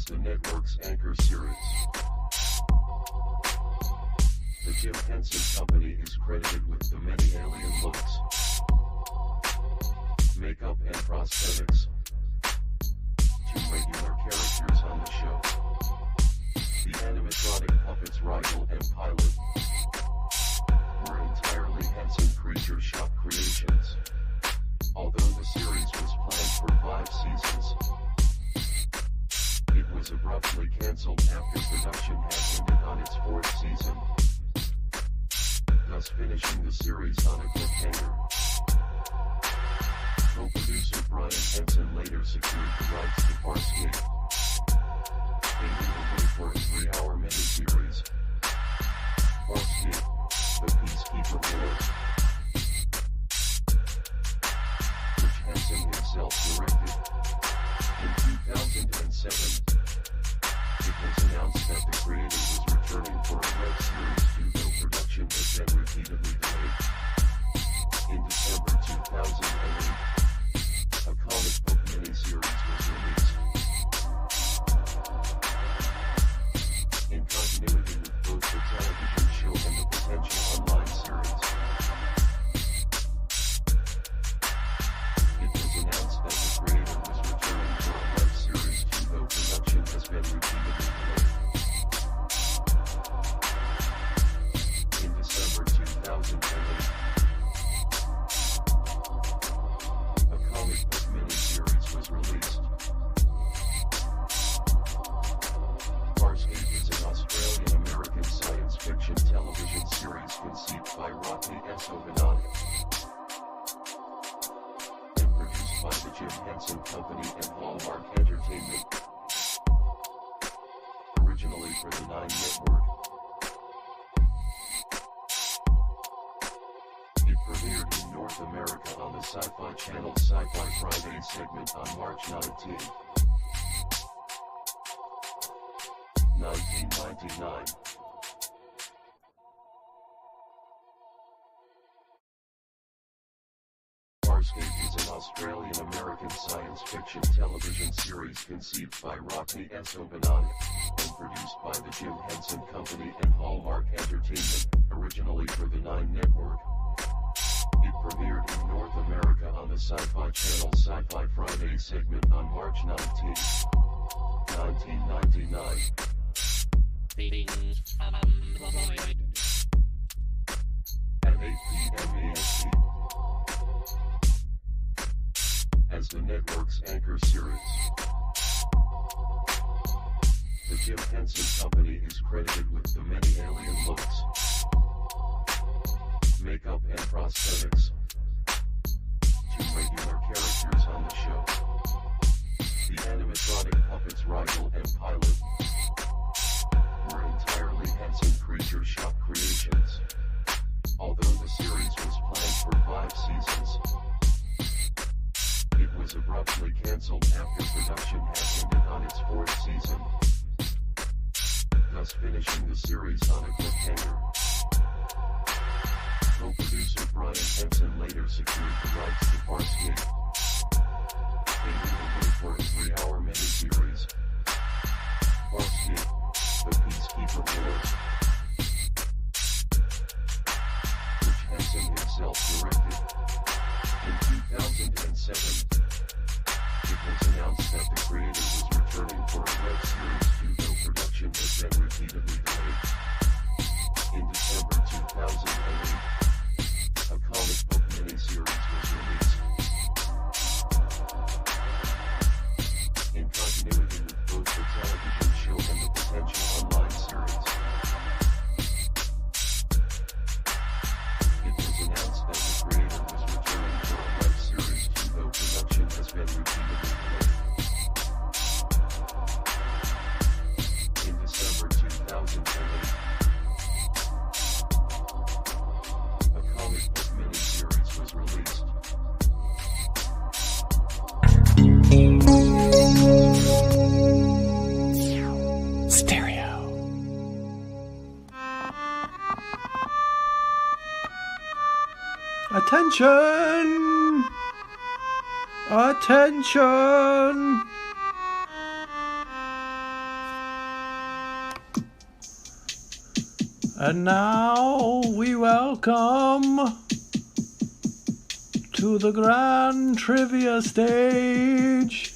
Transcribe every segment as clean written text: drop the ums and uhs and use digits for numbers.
the network's anchor series. The Jim Henson Company is credited with the many alien looks, makeup and prosthetics. Two regular characters on the show. The animatronic puppets Rigel and Pilot were entirely Henson Creature Shop creations. Although the series was planned for 5 seasons, it was abruptly cancelled after production had ended on its 4th season, thus finishing the series on a cliffhanger. Co-producer Brian Henson later secured the rights to Farscape, paving the way for a 3-hour miniseries, Farscape, The Peacekeeper Wars, which Henson himself directed. In 2007, it was announced that the creator was returning for a web series though production had been repeatedly delayed. In December 2008, a comic book miniseries was released. In continuity with both the television show and the potential online series, it was announced that the creator was returning for a web series though production has been repeatedly delayed. In December 2008, a comic book miniseries was released. Farscape is an Australian-American science fiction television series conceived by Rodney S. O'Bannon and produced by the Jim Henson Company and Hallmark Entertainment, originally for the 9 Network. It premiered in North America on the Sci-Fi Channel Sci-Fi Friday segment on March 19, 1999. Farscape is an Australian-American science fiction television series conceived by Rodney S. O'Bannon and produced by the Jim Henson Company and Hallmark Entertainment, originally for the 9 Network. It premiered in North America on the Sci-Fi Channel Sci-Fi Friday segment on March 19, 1999. At 8 p.m. EST. As the network's anchor series. The Jim Henson Company is credited with the many alien looks, makeup and prosthetics. Two regular characters on the show. The animatronic puppets Rigel and Pilot were entirely Henson Creature Shop creations. Although the series was planned for 5 seasons, it was abruptly cancelled after production had ended on its 4th season, thus finishing the series on a cliffhanger. Co-producer Brian Henson later secured the rights to Farscape, paving the way for a 3-hour miniseries, Farscape, The Peacekeeper Wars, which Henson himself directed. In 2007, it was announced that the creator was returning for a web series though production had been repeatedly delayed. In December 2008, a comic book miniseries was released. In continuity with both the television show and the potential online series, it was announced that the creator was returning for a web series though production has been repeatedly delayed. In December 2008, a comic book miniseries was released. Stereo. Attention! Attention! And now we welcome to the grand trivia stage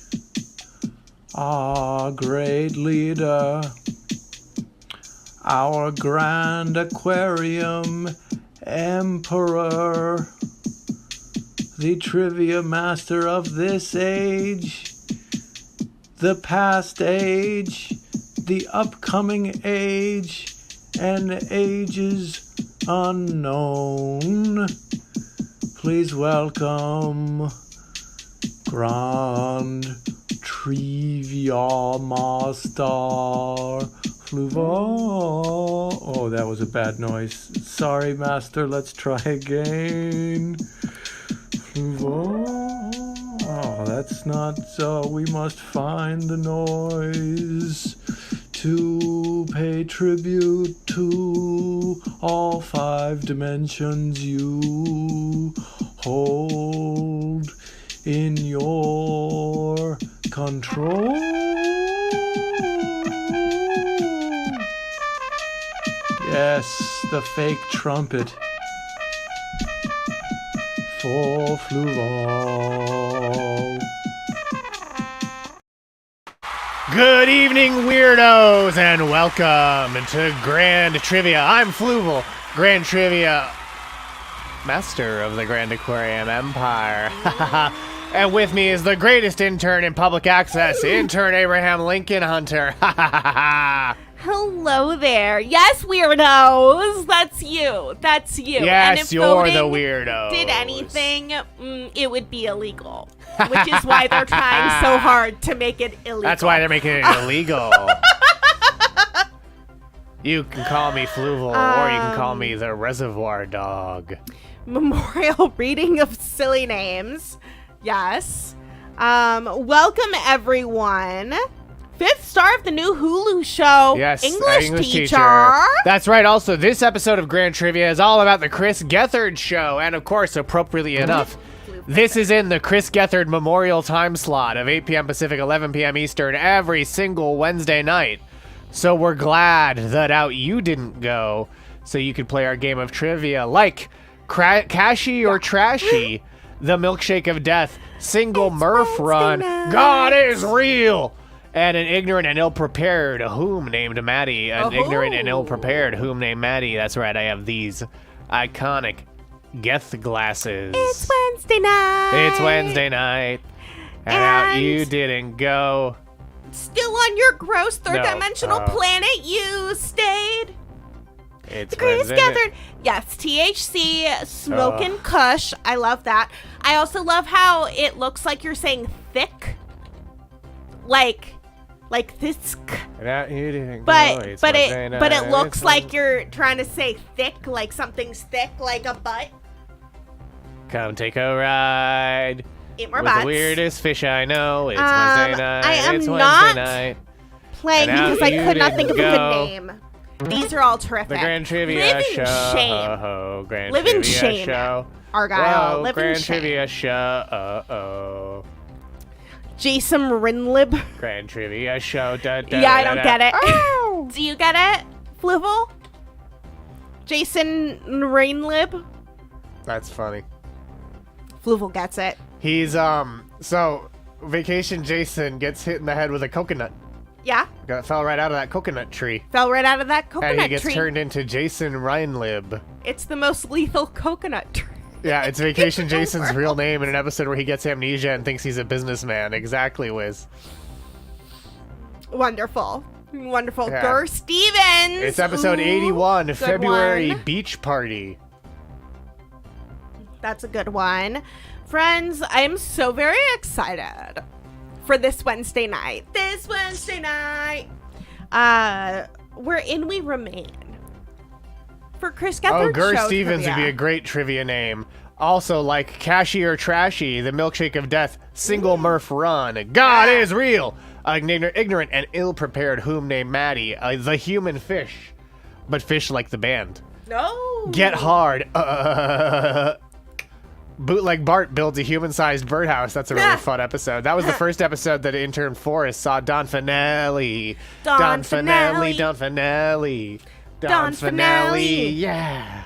our great leader, our grand Aquarium Emperor, the Triviamaster of this age, the past age, the upcoming age, and ages unknown. Please welcome Grand Triviamaster Fluval. Oh, that was a bad noise. Sorry, Master. Let's try again. Fluval. Oh, that's not so. We must find the noise to pay tribute to all 5 dimensions you hold in your control. Yes, the fake trumpet for Fluval. Good evening, weirdos, and welcome to Grand Trivia. I'm Fluval, Grand Trivia Master of the Grand Aquarium Empire. And with me is the greatest intern in public access, Intern Abraham Lincoln Hunter. Hello there. Yes, weirdos. That's you. That's you. Yes, and if you're the voting weirdo. Did anything, it would be illegal. Which is why they're trying so hard to make it illegal. That's why they're making it illegal. You can call me Fluval, or you can call me the Reservoir Dog. Memorial reading of silly names. Yes. Welcome, everyone. 5th star of the new Hulu show. Yes, English teacher. That's right. Also, this episode of Grand Trivia is all about the Chris Gethard show. And of course, appropriately enough, this is in the Chris Gethard Memorial time slot of 8 p.m. Pacific, 11 p.m. Eastern every single Wednesday night. So we're glad that out you didn't go so you could play our game of trivia like Cashy or Trashy, the Milkshake of Death, Single Murph Run, God is Real, and an ignorant and ill-prepared whom named Maddie. Ignorant and ill-prepared whom named Maddie. That's right, I have these iconic Geth glasses. It's Wednesday night. It's Wednesday night. And out you didn't go. Still on your gross third-dimensional planet you stayed. It's The Chris Wednesday. Gethard. Yes, THC, smoking kush. I love that. I also love how it looks like you're saying thick. Like this. And out you didn't go. But It's but Wednesday it night. but it looks It's like you're trying to say thick, like something's thick, like a butt. Come take a ride. Eat more with butts. the weirdest fish I know. It's Wednesday night. I am it's not Wednesday night. Playing And out because I you could not think of a didn't good go. name. These are all terrific. The Grand Trivia Live in Show. shame. Grand Live in Trivia shame, Show. Argyle. Whoa, Live Grand in shame. Trivia Show. Jason Rinlib. Grand Trivia Show. Da, da, Yeah, I da, don't da. get it. Do you get it, Fluval? Jason Rainlib? That's funny. Fluval gets it. He's, so, Vacation Jason gets hit in the head with a coconut. Yeah, Fell right out of that coconut tree. fell right out of that And coconut he gets tree. turned into Jason Reinlib. It's the most lethal coconut tree. Yeah, it's Vacation Jason's real name in an episode where he gets amnesia and thinks he's a businessman. Exactly, Wiz. Wonderful. Wonderful. Yeah. Gur Stevens. It's episode Ooh, 81, good February one. Beach Party. That's a good one. Friends, I am so very excited for this Wednesday night. This Wednesday night. Wherein we remain. For Chris Gethard Oh, Gur show Stevens would be trivia. a great trivia name. Also, like Cashy or Trashy, the Milkshake of Death, Single Murph Run, God is Real, ignorant and ill-prepared whom named Maddie, the human fish, but fish like the band. No. Get Hard, Bootleg Bart builds a human-sized birdhouse. That's a really fun episode. That was the first episode that Intern Forrest saw Don Finelli. Don Finelli. Don Finelli. Dawn finale. Yeah.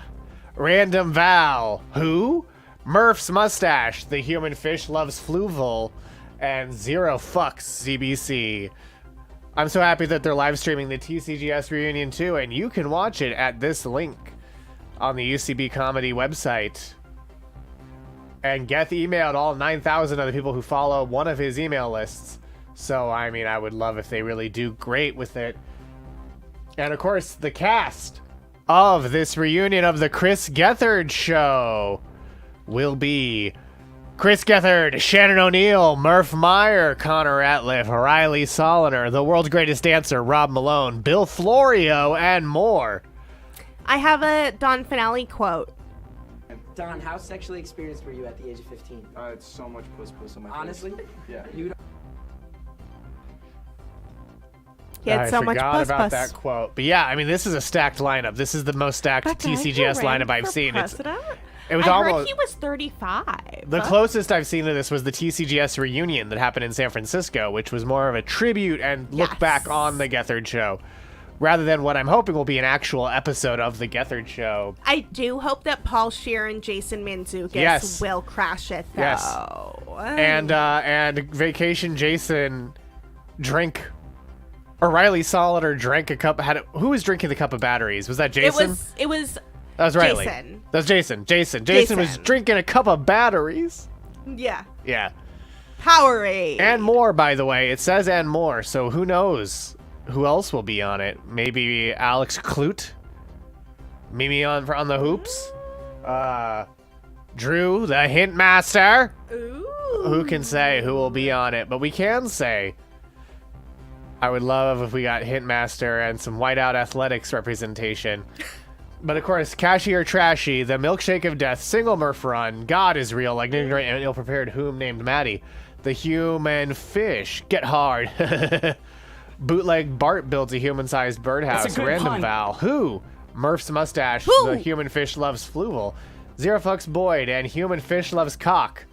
Random Val. Who? Murph's Mustache. The Human Fish Loves Fluval. And Zero Fucks CBC. I'm so happy that they're live streaming the TCGS reunion too, and you can watch it at this link on the UCB Comedy website. And Geth emailed all 9,000 of the people who follow one of his email lists. So, I mean, I would love if they really do great with it. And, of course, the cast of this reunion of the Chris Gethard Show will be Chris Gethard, Shannon O'Neill, Murph Meyer, Connor Ratliff, Riley Soliner, the world's greatest dancer, Rob Malone, Bill Florio, and more. I have a Dawn finale quote. Don, how sexually experienced were you at the age of 15? It's so much puss on my Honestly? face. Yeah. You He had so much I forgot puss about puss. that quote. But yeah, I mean, this is a stacked lineup. This is the most stacked But guys, TCGS he ran lineup I've for seen. president? It was I almost heard he was 35. the closest I've seen to this was the TCGS reunion that happened in San Francisco, which was more of a tribute and look Yes. back on the Gethard Show, rather than what I'm hoping will be an actual episode of the Gethard Show. I do hope that Paul Scheer and Jason Mantzoukas Yes. will crash it, though. Yes. And Vacation Jason drank. O'Reilly Soliter drank a cup. Who was drinking the cup of batteries? Was that Jason? It was That was Riley. Jason. That was Jason. Jason was Jason. drinking a cup of batteries. yeah. Yeah. Powerade. And more, by the way. It says and more, so who knows who else will be on it? Maybe Alex Clute? Mimi on the hoops? Drew, the Hint Master? Ooh. Who can say who will be on it? But we can say, I would love if we got Hint Master and some Whiteout Athletics representation. But of course, Cashy or Trashy, the Milkshake of Death, Single Murph Run, God is Real, like ignorant and ill-prepared whom named Maddie, the Human Fish, Get Hard, Bootleg Bart builds a human-sized birdhouse, That's a good Random pun. Val, Who, Murph's Mustache, Who? the Human Fish Loves Fluval, Zero Fucks Boyd, and Human Fish Loves Cock,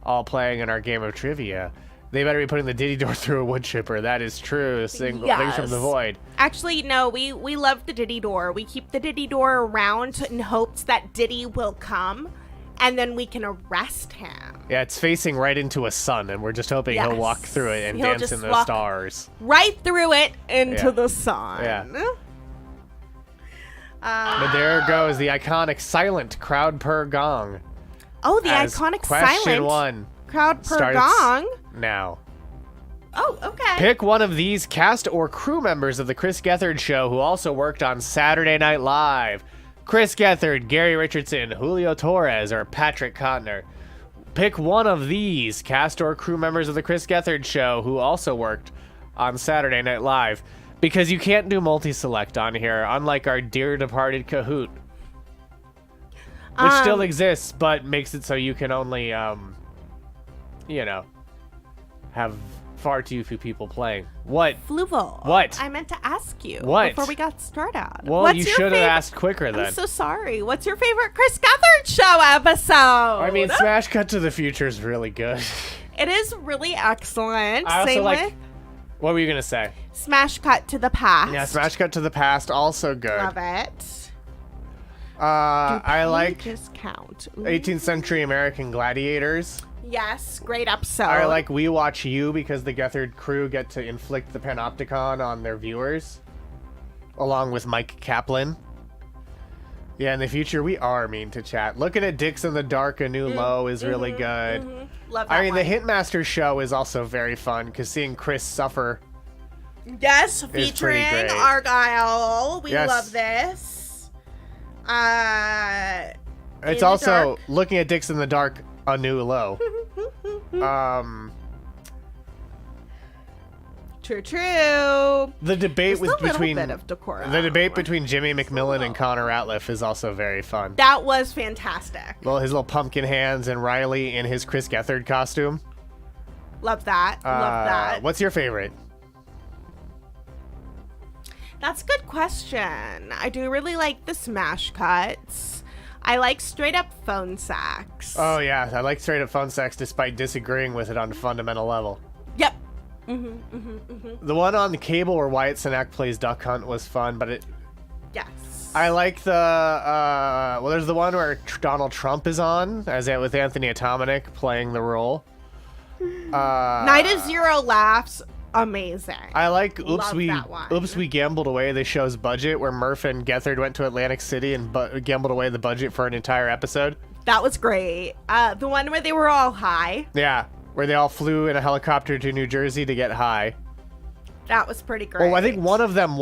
all playing in our game of trivia. They better be putting the Diddy door through a wood chipper. That is true. Things from Yes. the void. Actually, no, we love the Diddy door. We keep the Diddy door around in hopes that Diddy will come, and then we can arrest him. Yeah, it's facing right into a sun, and we're just hoping he'll Yes. walk through it and He'll dance just in the walk stars. Right through it into Yeah. the sun. Yeah. But there goes the iconic silent crowd per gong. Oh, the As iconic question silent one crowd per starts gong. now. Oh, okay. Pick one of these cast or crew members of the Chris Gethard Show who also worked on Saturday Night Live. Chris Gethard, Gary Richardson, Julio Torres, or Patrick Cotner. Pick one of these cast or crew members of the Chris Gethard Show who also worked on Saturday Night Live. Because you can't do multi-select on here, unlike our dear departed Kahoot. Which still exists, but makes it so you can only, have far too few people playing. What? Fluval. What? I meant to ask you What? before we got started. Well, What's you your should have favorite- asked quicker then. I'm so sorry. What's your favorite Chris Gethard Show episode? I mean, Smash Cut to the Future is really good. It is really excellent. I also Same like. with What were you gonna say? Smash Cut to the Past. Yeah, Smash Cut to the Past, also good. Love it. I like Just count. Ooh. 18th Century American Gladiators. Yes, great episode. I like We Watch You because the Gethard crew get to inflict the panopticon on their viewers, along with Mike Kaplan. Yeah, in the future, we are mean to chat. Looking at Dicks in the Dark, A New Low is really good. Love that I mean, one. the Hintmaster show is also very fun because seeing Chris suffer. Yes, pretty featuring great. Argyle. We Yes. love this. It's the also dark. looking at Dicks in the Dark, A New Low. True, true. The debate Just was a little between bit of decorum. the debate between Jimmy McMillan and Connor Ratliff is also very fun. That was fantastic. Well, his little pumpkin hands and Riley in his Chris Gethard costume. Love that. Love that. What's your favorite? That's a good question. I do really like the smash cuts. I like straight up phone sex. Oh yeah, I like straight up phone sex despite disagreeing with it on a fundamental level. Yep. The one on the cable where Wyatt Cenac plays Duck Hunt was fun, but Yes. I like the well, there's the one where Donald Trump is on, with Anthony Atomic playing the role. Night of Zero Laughs, amazing. I like Love that one. Oops, We Gambled Away the show's budget, where Murph and Gethard went to Atlantic City and gambled away the budget for an entire episode. That was great. The one where they were all high. Yeah, where they all flew in a helicopter to New Jersey to get high. That was pretty great. Well, I think one of them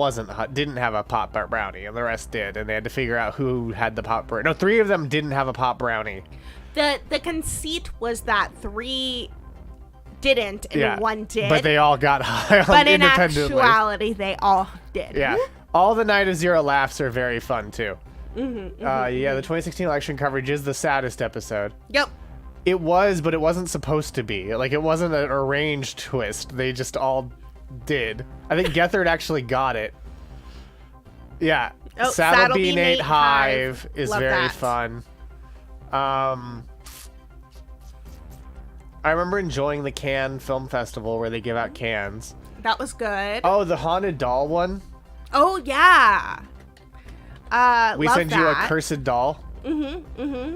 didn't have a pop brownie, and the rest did, and they had to figure out who had the pop brownie. No, 3 of them didn't have a pop brownie. The conceit was that 3 didn't and 1 did. But they all got high But in independently. actuality, they all did. Yeah. All the Night of Zero Laughs are very fun, too. Yeah, the 2016 election coverage is the saddest episode. Yep. It was, but it wasn't supposed to be. Like, it wasn't an arranged twist. They just all did. I think Gethard actually got it. Yeah. Oh, Saddle Bean 8 Hive is Love very that. fun. I remember enjoying the Cannes Film Festival where they give out cans. That was good. Oh, the Haunted Doll one? Oh, yeah. We love send you a that. cursed doll. Mm-hmm.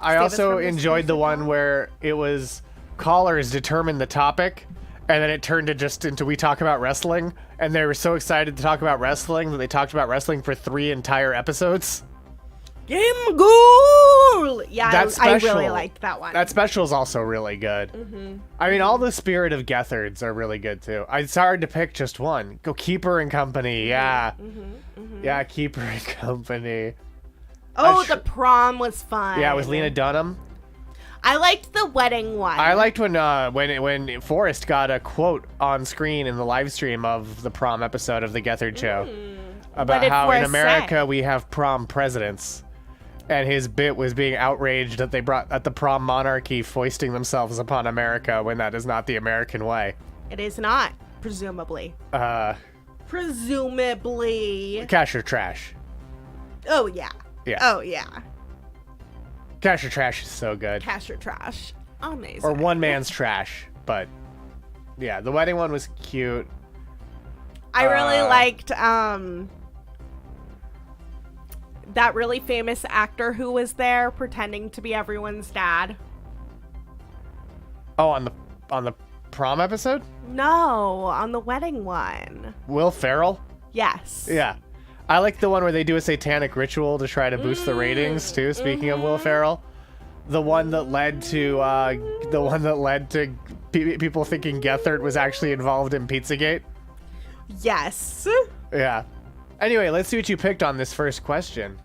I Save us also from this enjoyed the cursed one doll. where it was callers determined the topic, and then it turned into we talk about wrestling, and they were so excited to talk about wrestling that they talked about wrestling for 3 entire episodes. Game Ghoul! Yeah, That I special, really liked that one. That special is also really good. I mean, all the Spirit of Gethards are really good too. It's hard to pick just one. Go Keeper and Company, yeah. Yeah, Keeper and Company. Oh, the prom was fun. Yeah, with Lena Dunham. I liked the wedding one. I liked when Forrest got a quote on screen in the live stream of the prom episode of the Gethard show about did how in Forrest America say? we have prom presidents, and his bit was being outraged that they brought at the prom monarchy foisting themselves upon America when that is not the American way. It is not, presumably. Presumably. Cash or trash. Oh, yeah. Yeah. Oh, yeah. Cash or trash is so good. Cash or trash. Amazing. Or one man's trash, but yeah, the wedding one was cute. I really liked that really famous actor who was there pretending to be everyone's dad. Oh, on the prom episode? No, on the wedding one. Will Ferrell? Yes. Yeah. I like the one where they do a satanic ritual to try to boost the ratings too. Speaking of Will Ferrell, the one that led to people thinking Gethard was actually involved in Pizzagate. Yes. Yeah. Anyway, let's see what you picked on this first question.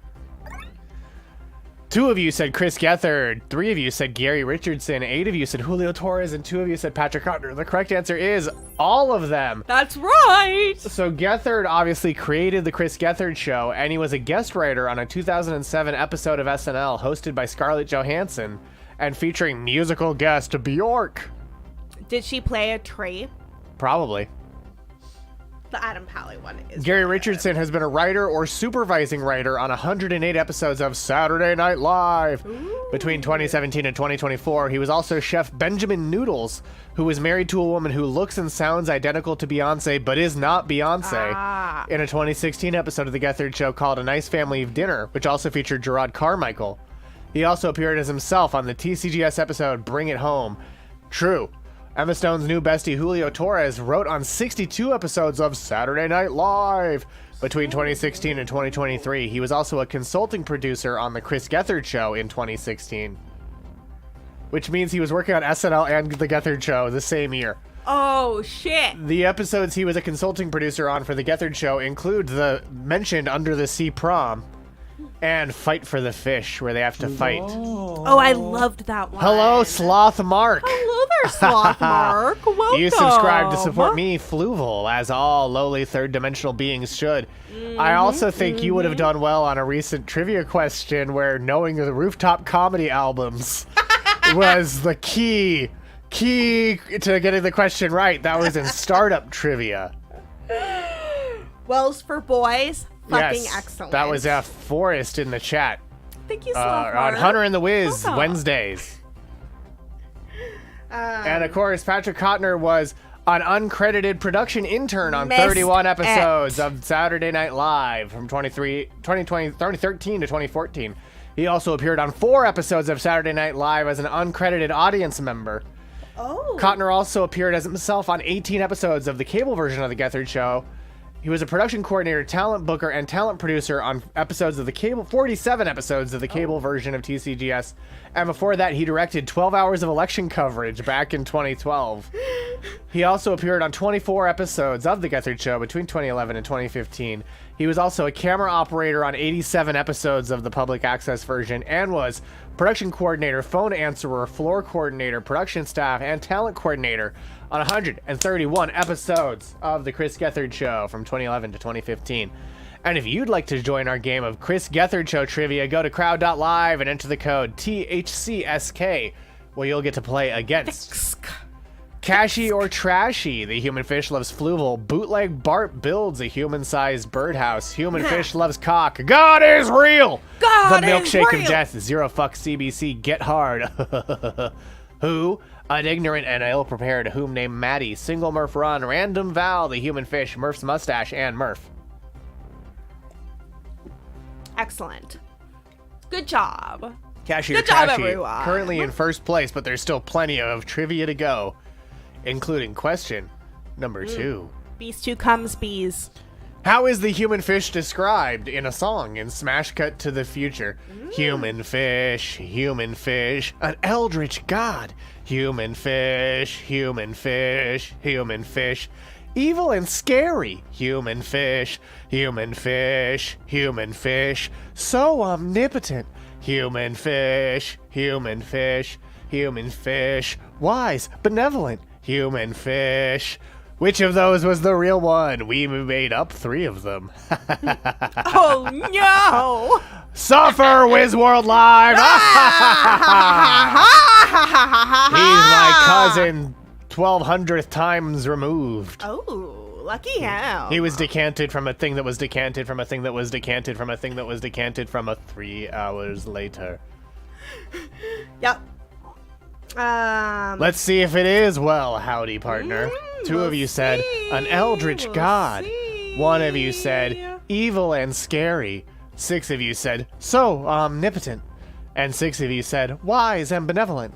2 of you said Chris Gethard, 3 of you said Gary Richardson, 8 of you said Julio Torres, and 2 of you said Patrick Cotner. The correct answer is all of them. That's right. So Gethard obviously created the Chris Gethard Show, and he was a guest writer on a 2007 episode of SNL hosted by Scarlett Johansson and featuring musical guest Bjork. Did she play a tree? Probably. The Adam Pally one is. Gary Richardson has been a writer or supervising writer on 108 episodes of Saturday Night Live. Between 2017 and 2024, he was also Chef Benjamin Noodles, who was married to a woman who looks and sounds identical to Beyonce, but is not Beyonce, in a 2016 episode of The Gethard Show called A Nice Family Dinner, which also featured Gerard Carmichael. He also appeared as himself on the TCGS episode Bring It Home. True. Emma Stone's new bestie Julio Torres wrote on 62 episodes of Saturday Night Live. Between 2016 and 2023, he was also a consulting producer on The Chris Gethard Show in 2016. Which means he was working on SNL and The Gethard Show the same year. Oh, shit. The episodes he was a consulting producer on for The Gethard Show include the mentioned Under the Sea Prom and Fight for the Fish, where they have to fight. Oh, I loved that one. Hello, Sloth Mark. Hello there, Sloth Mark. Welcome. You subscribe to support me, Fluval, as all lowly third-dimensional beings should. I also think you would have done well on a recent trivia question where knowing the Rooftop Comedy albums was the key to getting the question right. That was in Startup Trivia. Wells for Boys. Fucking Yes, excellent. that was Forrest in the chat. Thank you, Sloth Mark. On Hunter and the Wiz, Welcome. Wednesdays. And of course, Patrick Cotner was An uncredited production intern on Missed 31 episodes it. of Saturday Night Live from 2013 to 2014. He also appeared on 4 episodes of Saturday Night Live as an uncredited audience member. Oh. Cotner also appeared as himself on 18 episodes of the cable version of The Gethard Show. He was a production coordinator, talent booker, and talent producer on 47 episodes of the cable version of TCGS. And before that, he directed 12 hours of election coverage back in 2012. He also appeared on 24 episodes of The Gethard Show between 2011 and 2015. He was also a camera operator on 87 episodes of the public access version and was production coordinator, phone answerer, floor coordinator, production staff, and talent coordinator on 131 episodes of The Chris Gethard Show from 2011 to 2015. And if you'd like to join our game of Chris Gethard Show trivia, go to crowd.live and enter the code THCSK, where you'll get to play against Cashy or Trashy. The human fish loves Fluval. Bootleg Bart builds a human-sized birdhouse. Human fish loves cock. God is real! God The is milkshake real! of death. Zero fuck CBC. Get hard. Who? An ignorant and ill-prepared whom named Maddie. Single Murph Run. Random Val. The human fish. Murph's mustache. And Murph. Excellent. Good job. Cashy Good or job, Trashy, everyone. currently in first place, but there's still plenty of trivia to go, including question number 2. Beast who comes bees. How is the human fish described in a song in Smash Cut to the Future? Human fish, an eldritch god. Human fish, human fish, human fish. Evil and scary. Human fish, human fish, human fish. So omnipotent. Human fish, human fish, human fish. Wise, benevolent. Human fish. Which of those was the real one? We made up 3 of them. Oh no! Suffer, Wizworld Live! He's my cousin, 1200th times removed. Oh, lucky him. He was decanted from a thing that was decanted from a thing that was decanted from a thing that was decanted from a 3 hours later. Yep. Let's see if it is. Well, howdy, partner. 2 of you said an eldritch god. 1 of you said evil and scary. 6 of you said so omnipotent. And 6 of you said wise and benevolent.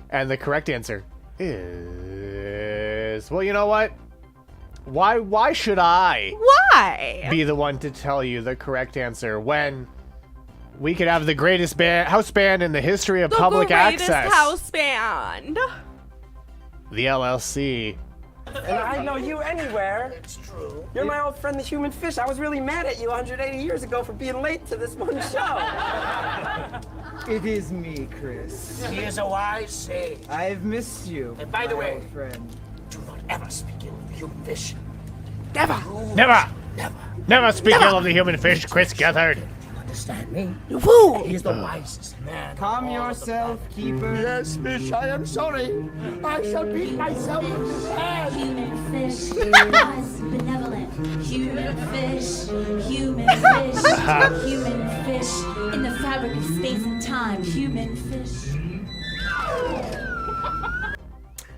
And the correct answer is, well, you know what? Why should I Why? be the one to tell you the correct answer when we could have the greatest house band in the history of public greatest access? house band. The LLC. And I know you anywhere. It's true. You're my old friend, the human fish. I was really mad at you 180 years ago for being late to this one show. It is me, Chris. He is a wise sage. I've missed you. And by the my way, old friend. do not ever speak ill of the human fish. Never Never. Never speak ill of the human fish, Chris Gethard. You understand me? Woo! He is the wisest man. Calm yourself, keeper. Yes, fish, I am sorry. I shall beat myself with this hand. Human fish, wise, benevolent. Human fish, human fish, human fish. In the fabric of space and time, human fish.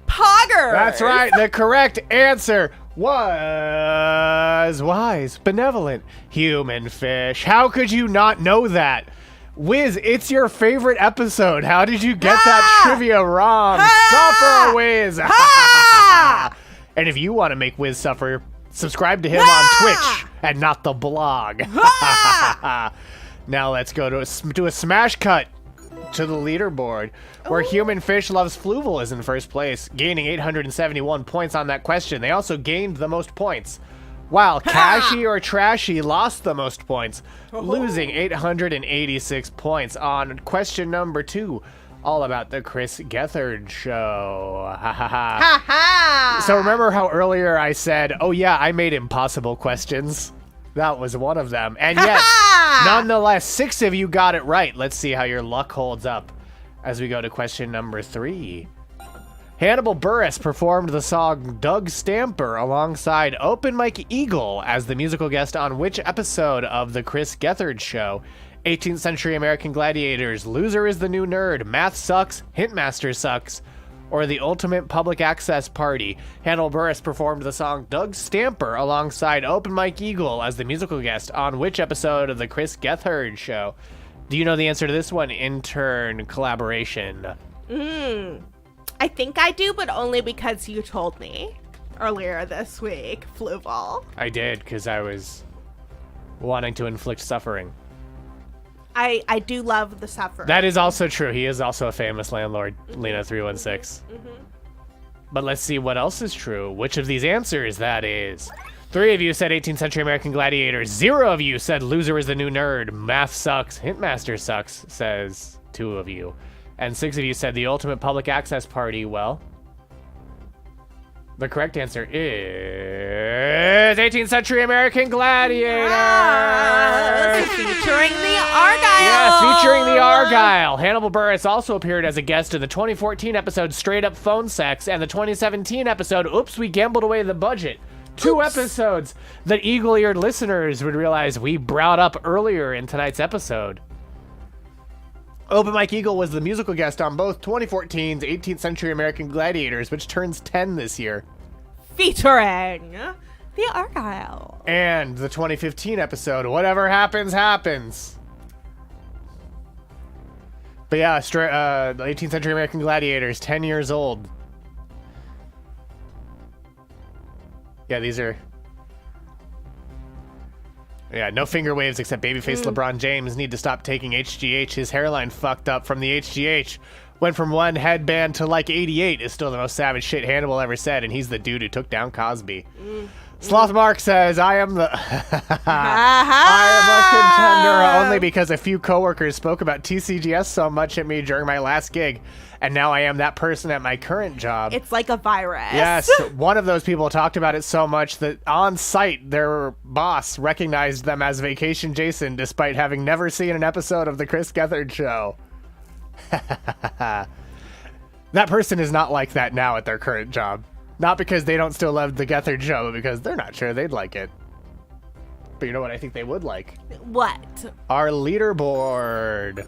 Pogger. That's right. The correct answer was wise, benevolent, human fish. How could you not know that? Wiz, it's your favorite episode. How did you get that trivia wrong? Suffer, Wiz. And if you want to make Wiz suffer, subscribe to him on Twitch and not the blog. Now let's go to do a smash cut to the leaderboard, where Human Fish Loves Fluval is in first place, gaining 871 points on that question. They also gained the most points, while Cashy or Trashy lost the most points, losing 886 points on question number 2, all about the Chris Gethard Show. So remember how earlier I said, oh yeah, I made impossible questions? That was one of them. And yet, nonetheless, 6 of you got it right. Let's see how your luck holds up as we go to question number 3. Hannibal Buress performed the song Doug Stamper alongside Open Mike Eagle as the musical guest on which episode of The Chris Gethard Show? 18th Century American Gladiators, Loser is the New Nerd, Math Sucks, Hintmaster Sucks, or the Ultimate Public Access Party? Hannibal Buress performed the song Doug Stamper alongside Open Mike Eagle as the musical guest on which episode of the Chris Gethard Show? Do you know the answer to this one? Intern collaboration. I think I do, but only because you told me earlier this week, Fluval. I did, because I was wanting to inflict suffering. I do love the suffering. That is also true. He is also a famous landlord, Lena316. But let's see what else is true. Which of these answers that is? 3 of you said 18th century American gladiators. 0 of you said loser is the new nerd. Math sucks. Hintmaster sucks, says 2 of you. And 6 of you said the ultimate public access party. Well, the correct answer is 18th century American gladiators. Yes, featuring the Argyle. Yes, featuring the Argyle. Hannibal Buress also appeared as a guest in the 2014 episode Straight Up Phone Sex and the 2017 episode Oops, We Gambled Away the Budget. 2 episodes that eagle-eared listeners would realize we brought up earlier in tonight's episode. Open Mike Eagle was the musical guest on both 2014's 18th Century American Gladiators, which turns 10 this year. Featuring the Argyle. And the 2015 episode, Whatever Happens, Happens. But yeah, the 18th Century American Gladiators, 10 years old. Yeah, these are... Yeah, no finger waves except babyface LeBron James. Need to stop taking HGH. His hairline fucked up from the HGH. Went from 1 headband to like 88 is still the most savage shit Hannibal ever said, and he's the dude who took down Cosby. Sloth Mark says, I am the... I am a contender only because a few coworkers spoke about TCGS so much at me during my last gig, and now I am that person at my current job. It's like a virus. Yes, one of those people talked about it so much that on site their boss recognized them as Vacation Jason despite having never seen an episode of the Chris Gethard Show. That person is not like that now at their current job. Not because they don't still love the Gethard Show, but because they're not sure they'd like it. But you know what I think they would like? What? Our leaderboard.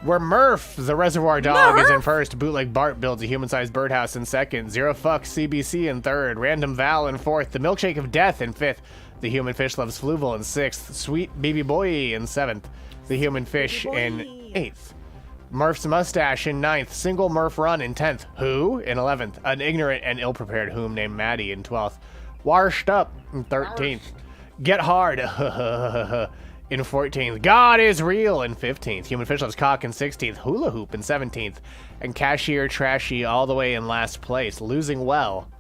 Where Murph, the Reservoir Dog, is in first. Bootleg Bart builds a human-sized birdhouse in second. Zero Fuck CBC in third. Random Val in fourth. The Milkshake of Death in fifth. The Human Fish Loves Fluval in sixth. Sweet Baby Boy in seventh. The Human Fish in eighth. Murph's Mustache in ninth. Single Murph Run in 10th. Who in 11th. An ignorant and ill-prepared whom named Maddie in 12th. Washed Up in 13th. Get Hard in 14th. God is Real in 15th. Human Fish Loves Cock in 16th. Hula Hoop in 17th. And Cashier Trashy all the way in last place. Losing well.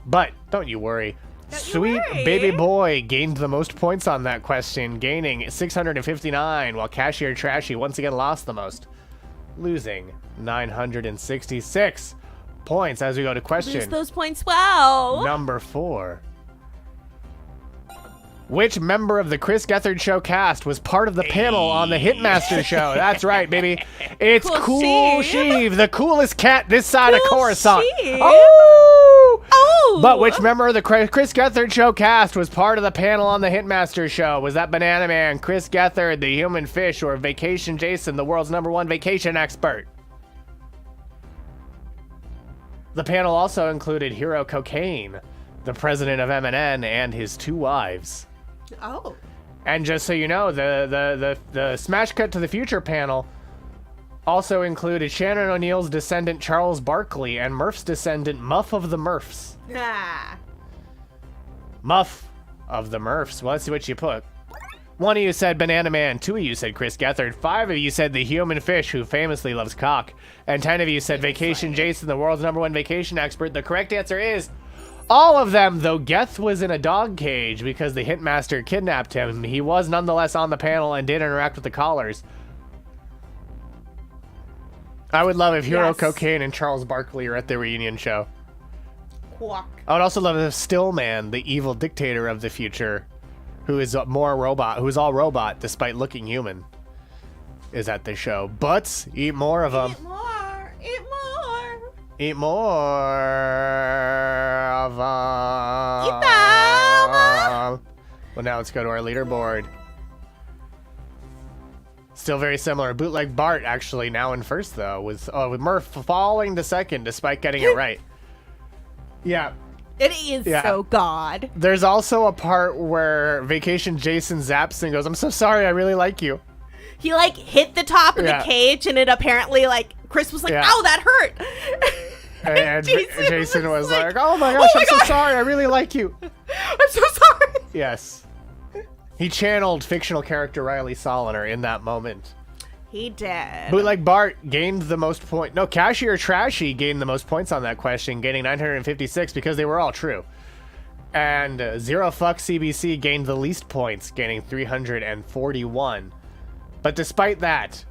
But don't you worry. Sweet Baby Boy gained the most points on that question, gaining 659, while Cashier Trashy once again lost the most, losing 966 points as we go to question Lose those points well. number 4. Which member of the Chris Gethard Show cast was part of the panel on the Hitmaster Show? That's right, baby. It's Cool Sheev, the coolest cat this side of Coruscant. Oh! But which member of the Chris Gethard Show cast was part of the panel on the Hitmaster Show? Was that Banana Man, Chris Gethard, the Human Fish, or Vacation Jason, the world's #1 vacation expert? The panel also included Hero Cocaine, the president of MNN, and his 2 wives. Oh. And just so you know, the Smash Cut to the Future panel also included Shannon O'Neill's descendant Charles Barkley and Murph's descendant Muff of the Murphs. Ah. Muff of the Murphs. Well, let's see what you put. 1 of you said Banana Man, 2 of you said Chris Gethard, 5 of you said the Human Fish, who famously loves cock, and 10 of you said Vacation Jason, the world's #1 vacation expert. The correct answer is all of them, though Geth was in a dog cage because the Hitmaster kidnapped him. He was nonetheless on the panel and did interact with the callers. I would love if Hero Cocaine and Charles Barkley are at the reunion show. Quack. I would also love if Stillman, the evil dictator of the future, who is more robot, who is all robot despite looking human, is at the show. Butts, eat more of them. Eat more. Eat more. Eat more of them. Eat them. Well, now let's go to our leaderboard. still very similar. Bootleg Bart actually now in first though, with Murph falling to second despite getting it right. Yeah. It is so God. There's also a part where Vacation Jason zaps and goes, "I'm so sorry, I really like you." He like hit the top of the cage, and it apparently like Chris was like, "Ow, that hurt." And Jason was like, "Oh my gosh, I'm so sorry, I really like you." I'm so sorry. Yes. He channeled fictional character Riley Soliner in that moment. He did. Bootleg Bart gained the most points. No, Cashy or Trashy gained the most points on that question, gaining 956 because they were all true. And Zero Fuck CBC gained the least points, gaining 341. But despite that,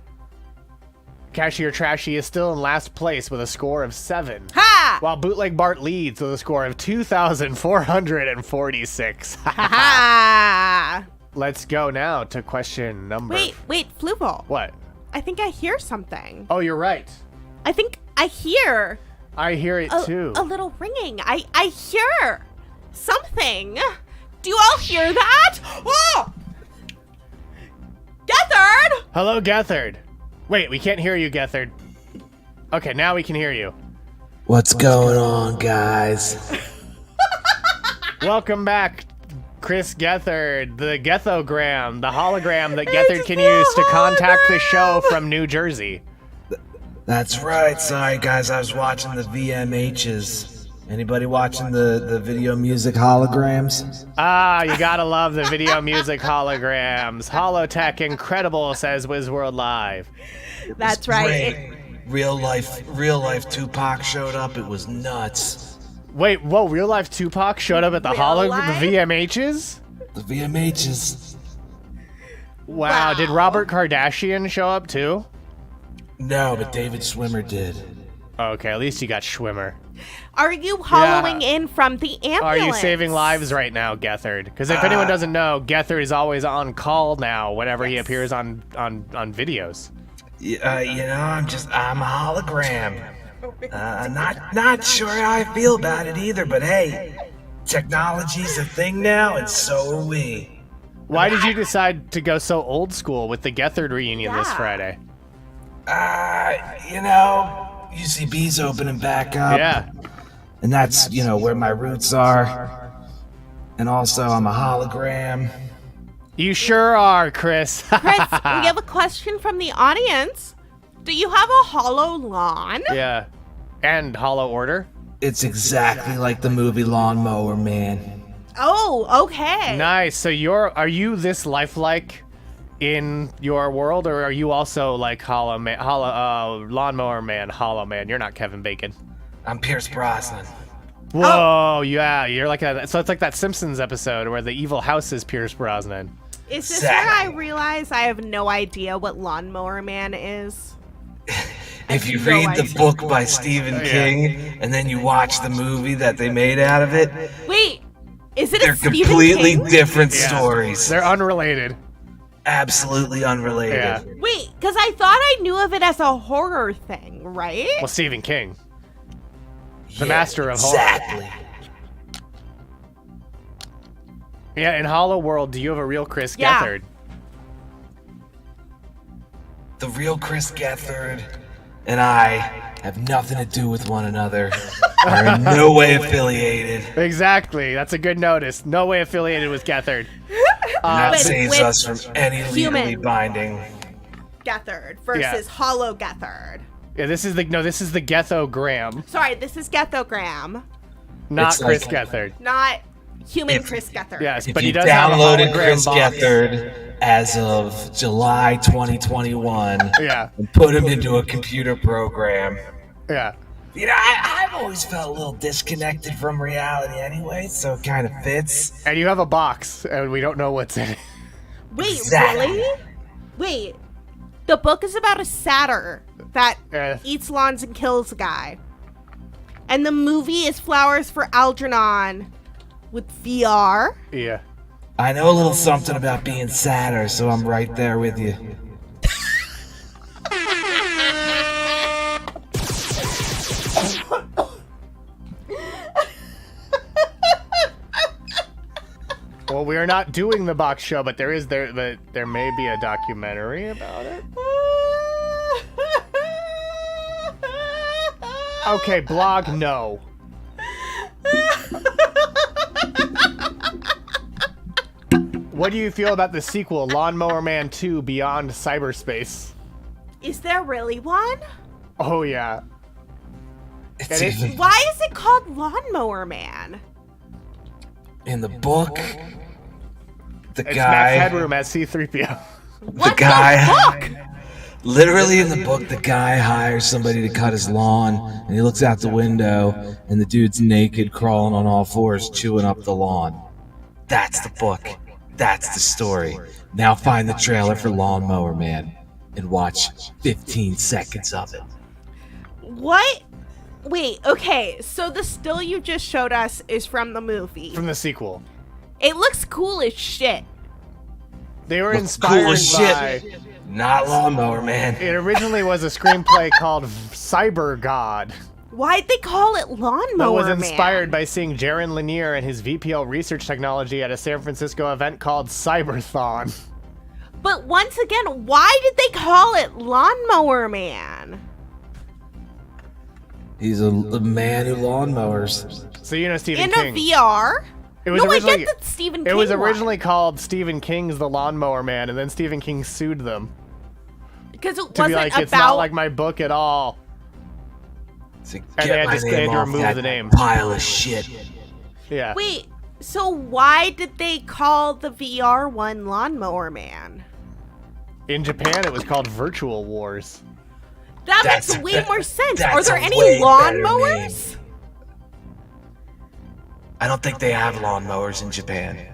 Cashy or Trashy is still in last place with a score of 7. Ha! While Bootleg Bart leads with a score of 2,446. Ha! Let's go now to question number... Wait, Fluval. What? I think I hear something. Oh, you're right. I think I hear... I hear it too. A little ringing. I hear something. Do you all hear that? Oh! Gethard! Hello, Gethard. Wait, we can't hear you, Gethard. Okay, now we can hear you. What's going on, guys? Welcome back, Chris Gethard, the Gethogram, the hologram that Gethard can use to contact the show from New Jersey. That's right. Sorry, guys, I was watching the VMHs. Anybody watching the video music holograms? Ah, you gotta love the video music holograms. Holotech incredible, says WizWorld Live. That's right. Real life Tupac showed up. It was nuts. Wait, whoa, real life Tupac showed up at the VMHs? The VMHs. Wow, did Robert Kardashian show up too? No, but David Schwimmer did. Okay, at least you got Schwimmer. Are you hollowing in from the ambulance? Are you saving lives right now, Gethard? Because if anyone doesn't know, Gethard is always on call now whenever he appears on videos. You know, I'm a hologram. Not sure how I feel about it either, but hey, technology's a thing now, and so are we. Why did you decide to go so old school with the Gethard reunion this Friday? You know, UCB's opening back up. Yeah. And that's, you know, where my roots are. And also, I'm a hologram. You sure are, Chris. Chris, we have a question from the audience. Do you have a hollow lawn? Yeah. And hollow order? It's exactly like the movie Lawnmower Man. Oh, okay. Nice. So are you this lifelike in your world, or are you also like Lawnmower Man, Hollow Man? You're not Kevin Bacon. I'm Pierce Brosnan. Whoa, yeah, you're like so it's like that Simpsons episode where the evil house is Pierce Brosnan. Is this where I realize I have no idea what Lawnmower Man is? If you read the book by Stephen King and then you watch the movie that they made out of it, wait, is it? They're completely different stories. They're unrelated. Absolutely unrelated. Yeah. Wait, because I thought I knew of it as a horror thing, right? Well, Stephen King, the master of horror. Exactly. Yeah, in Hollow World, do you have a real Chris Gethard? The real Chris Gethard and I have nothing to do with one another. Are in no way affiliated. Exactly. That's a good notice. No way affiliated with Gethard. That saves us from any legally binding. Gethard versus Hollow Gethard. Yeah, this is the Gethogram. Sorry, this is Gethogram. Not It's Chris like- Gethard. Not human Chris Gethard. Yes, If but he you does have a downloaded hologram Chris box. Gethard as of July 2021 Yeah. and put him into a computer program. Yeah. You know, I've always felt a little disconnected from reality anyway, so it kind of fits. And you have a box, and we don't know what's in it. Wait, Exactly. really? Wait. The book is about a satyr that Yeah. eats lawns and kills a guy. And the movie is Flowers for Algernon with VR. Yeah. I know a little something about being sadder, so I'm right there with you. Well, we are not doing the box show, but there may be a documentary about it. Okay, blog, no. What do you feel about the sequel, Lawnmower Man 2 Beyond Cyberspace? Is there really one? Oh, yeah. Why is it called Lawnmower Man? In the book, the It's guy... Max Headroom as C-3PO. What the guy... the fuck? Literally in the book, the guy hires somebody to cut his lawn, and he looks out the window, and the dude's naked, crawling on all fours, chewing up the lawn. That's the book. That's the story. Now find the trailer for Lawnmower Man and watch 15 seconds of it. What? Wait, okay, so the still you just showed us is from the movie. From the sequel. It looks cool as shit. They were Looks inspired cool as by... shit. Not Lawnmower Man. It originally was a screenplay called Cyber God. Why'd they call it Lawnmower That was Man? inspired by seeing Jaron Lanier and his VPL research technology at a San Francisco event called Cyberthon. But once again, why did they call it Lawnmower Man? He's a man who lawnmowers. So you know Stephen In King. a VR? It was No, I originally, get that Stephen King It was one. originally called Stephen King's The Lawnmower Man, and then Stephen King sued them Because it to wasn't be like, about... it's not like my book at all. So And they had to remove the name. Pile of shit. Yeah. Wait, so why did they call the VR one Lawnmower Man? In Japan, it was called Virtual Wars. That That's- makes way that- more sense. that's Are there a any way better lawnmowers? I don't think they have lawnmowers in Japan.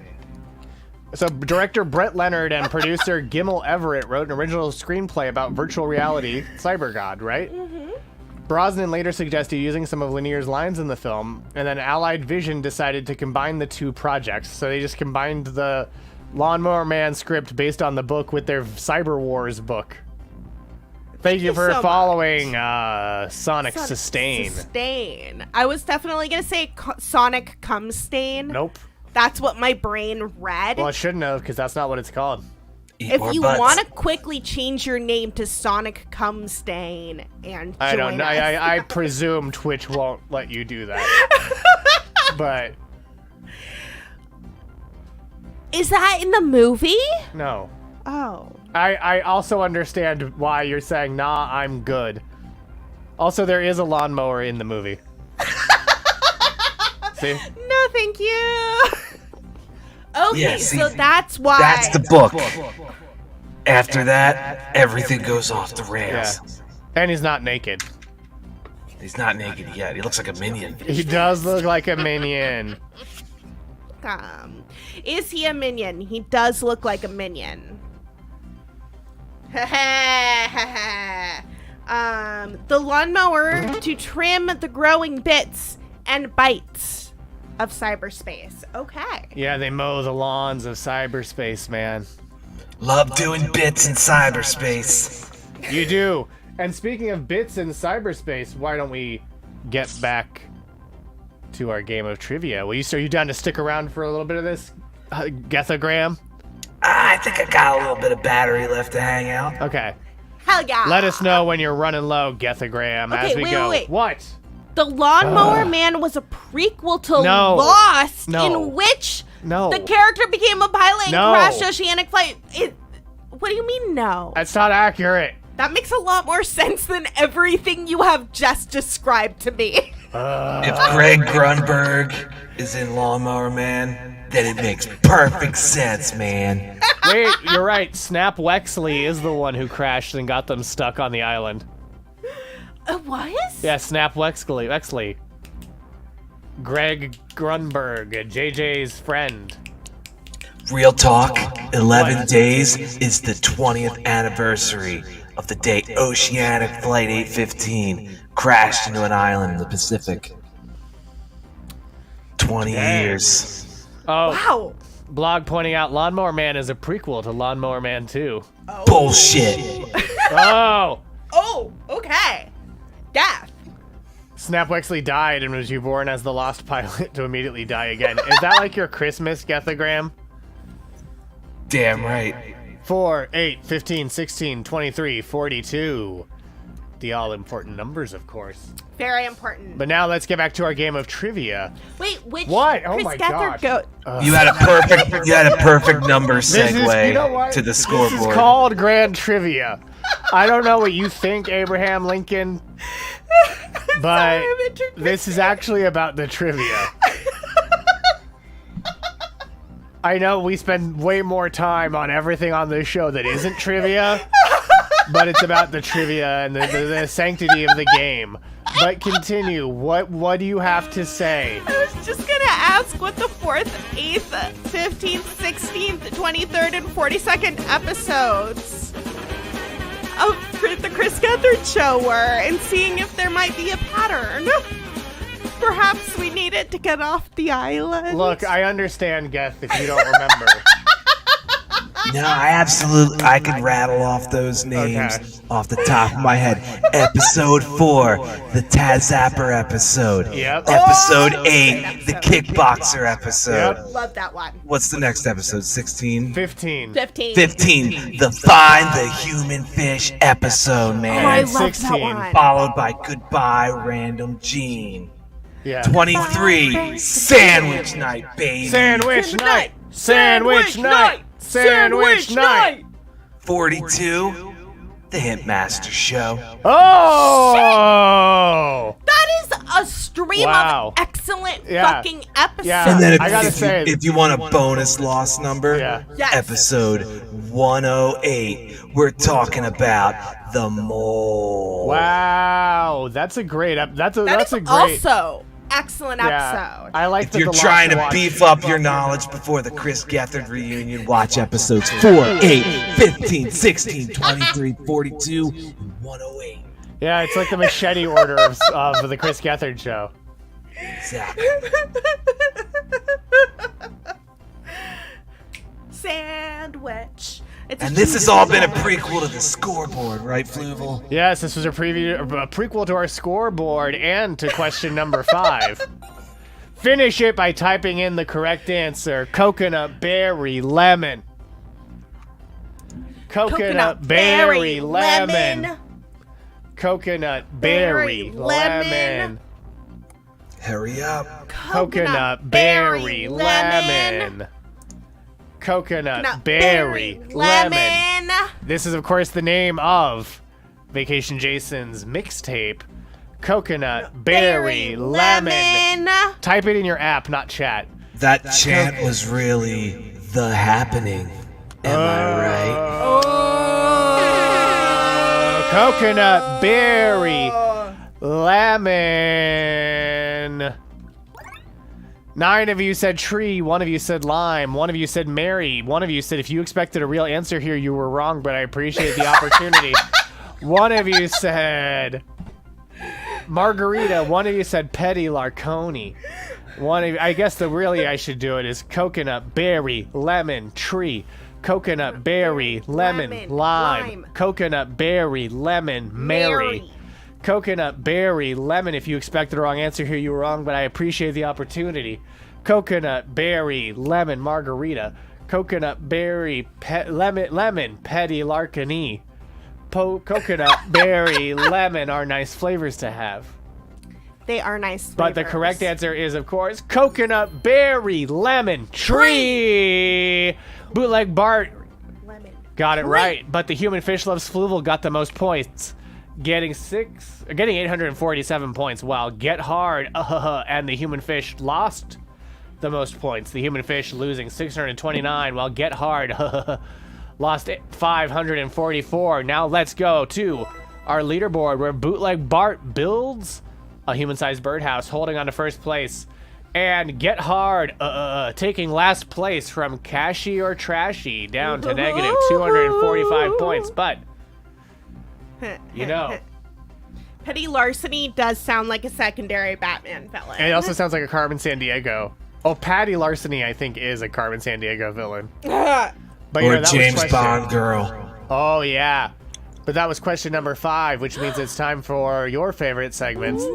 So director Brett Leonard and producer Gimel Everett wrote an original screenplay about virtual reality Cyber God, right? Mm-hmm. Brosnan later suggested using some of Lanier's lines in the film, and then Allied Vision decided to combine the two projects. So they just combined the Lawnmower Man script based on the book with their Cyber Wars book. Thank you for so following Sonic Sustain. Sustain. I was definitely going to say Sonic Cum Stain. Nope. That's what my brain read. Well, it shouldn't have, because that's not what it's called. Eat if more you butts. want to quickly change your name to Sonic Cum Stain and I don't join know. us. I presume Twitch won't let you do that. But Is that in the movie? no. Oh. I also understand why you're saying, nah, I'm good. Also, there is a lawnmower in the movie. See? No, thank you. Okay, Yeah, see, so that's why. That's the book. After that, everything goes off the Yeah. rails. And he's not naked. He's not naked yet. He looks like a minion. He does look like a minion. Is he a minion? He does look like a minion. The lawnmower to trim the growing bits and bites of cyberspace. Okay. Yeah, they mow the lawns of cyberspace, man. Love doing bits in cyberspace. You do. And speaking of bits in cyberspace, why don't we get back to our game of trivia? Are you down to stick around for a little bit of this, Gethagram? I think I got a little bit of battery left to hang out. Okay. Hell yeah. Let us know when you're running low, Gethagram, as we go. Wait. What? The Lawnmower Man was a prequel to No. Lost, No. in which No. the character became a pilot and No. crashed oceanic flight. What do you mean, no? That's not accurate. That makes a lot more sense than everything you have just described to me. If Greg Grunberg is in Lawnmower Man, then it makes perfect sense, man. Wait, you're right. Snap Wexley is the one who crashed and got them stuck on the island. What? Yeah, Snap Wexley. Greg Grunberg, JJ's friend. Real talk, 11 days is the 20th anniversary of the day Oceanic Flight 815 crashed into an island in the Pacific. 20 years. Oh, Wow. blog pointing out Lawnmower Man is a prequel to Lawnmower Man 2. Bullshit. Oh! Oh, okay. Death. Snap Wexley died and was reborn as the lost pilot to immediately die again. Is that like your Christmas, Gethagram? Damn right. 4, 8, 15, 16, 23, 42. The all-important numbers, of course. Very important. But now let's get back to our game of trivia. Wait, which What? Oh Chris my Gethard gosh. You had a perfect number segue you know what? to the This scoreboard. is called Grand Trivia. I don't know what you think, Abraham Lincoln, but this is actually about the trivia. I know we spend way more time on everything on this show that isn't trivia, but it's about the trivia and the sanctity of the game. But continue. What do you have to say? I was just gonna ask what the 4th, 8th, 15th, 16th, 23rd, and 42nd episodes of the Chris Gethard show were, and seeing if there might be a pattern. Perhaps we needed to get off the island. Look, I understand, Geth, if you don't remember. No, I could rattle off those names off the top of my head. Episode 4, the Taz Zapper episode. Yep. Episode 8, the Kickboxer episode. Yep. Love that one. What's the next episode? 16? 15. 15. 15, the Find the Human Fish episode, man. Oh, I And love 16. that one. Followed by Goodbye Random Gene. Yeah. 23, Sandwich Night, baby. Sandwich night. Sandwich night. Sandwich night. 42, the Hitmaster Show. Oh! That is a stream Wow. of excellent Yeah. fucking episodes. Yeah. And then I gotta say- if you want a bonus loss number, Yeah. Yes. episode 108, we're talking about the mole. Wow, that's a great. That's a That is great. also excellent yeah, episode. I like If that you're the trying to Lost beef up your knowledge before the Chris Gethard reunion, watch episodes 4, 8, 15, 16, 23, 42, and 108. Yeah, it's like the machete order of the Chris Gethard show. Exactly. Sandwich. It's a And this has all been a prequel to the scoreboard, right, Fluval? Yes, this was a prequel to our scoreboard and to question number 5. Finish it by typing in the correct answer: coconut, berry, lemon. Coconut, berry, lemon. Coconut, berry, lemon. Hurry up. Coconut, berry, lemon. Coconut, berry, lemon. This is, of course, the name of Vacation Jason's mixtape. Coconut, berry, lemon. Type it in your app, not chat. That chant was really the happening. Am I right? Coconut, berry, lemon. 9 of you said tree, 1 of you said lime, 1 of you said Mary, 1 of you said if you expected a real answer here, you were wrong, but I appreciate the opportunity. 1 of you said margarita, 1 of you said Petty Larconi. 1 of you, I guess I should do it is coconut, berry, lemon, tree. Coconut, berry, lemon, lime. Coconut, berry, lemon, Mary. Coconut, berry, lemon. If you expected the wrong answer here, you were wrong, but I appreciate the opportunity. Coconut, berry, lemon, margarita. Coconut, berry, lemon, Petty Larceny. Coconut, berry, lemon are nice flavors to have. They are nice flavors. But the correct answer is, of course, coconut, berry, lemon, tree. Bootleg Bart Lemon. got it right, but the human fish loves Fluval got the most points, getting 847 points, while Get Hard and the human fish lost the most points. The human fish losing 629, while Get Hard lost 544. Now let's go to our leaderboard where Bootleg Bart builds a human-sized birdhouse, holding on to first place. And Get Hard taking last place from Cashy or Trashy down to negative 245 points. But, you know, Petty Larceny does sound like a secondary Batman villain. and it also sounds like a Carmen Sandiego. Oh, Patty Larceny, I think, is a Carmen Sandiego villain. But, you Or know, that was James question- Bond girl. Oh, yeah. But that was question number 5, which means it's time for your favorite segments.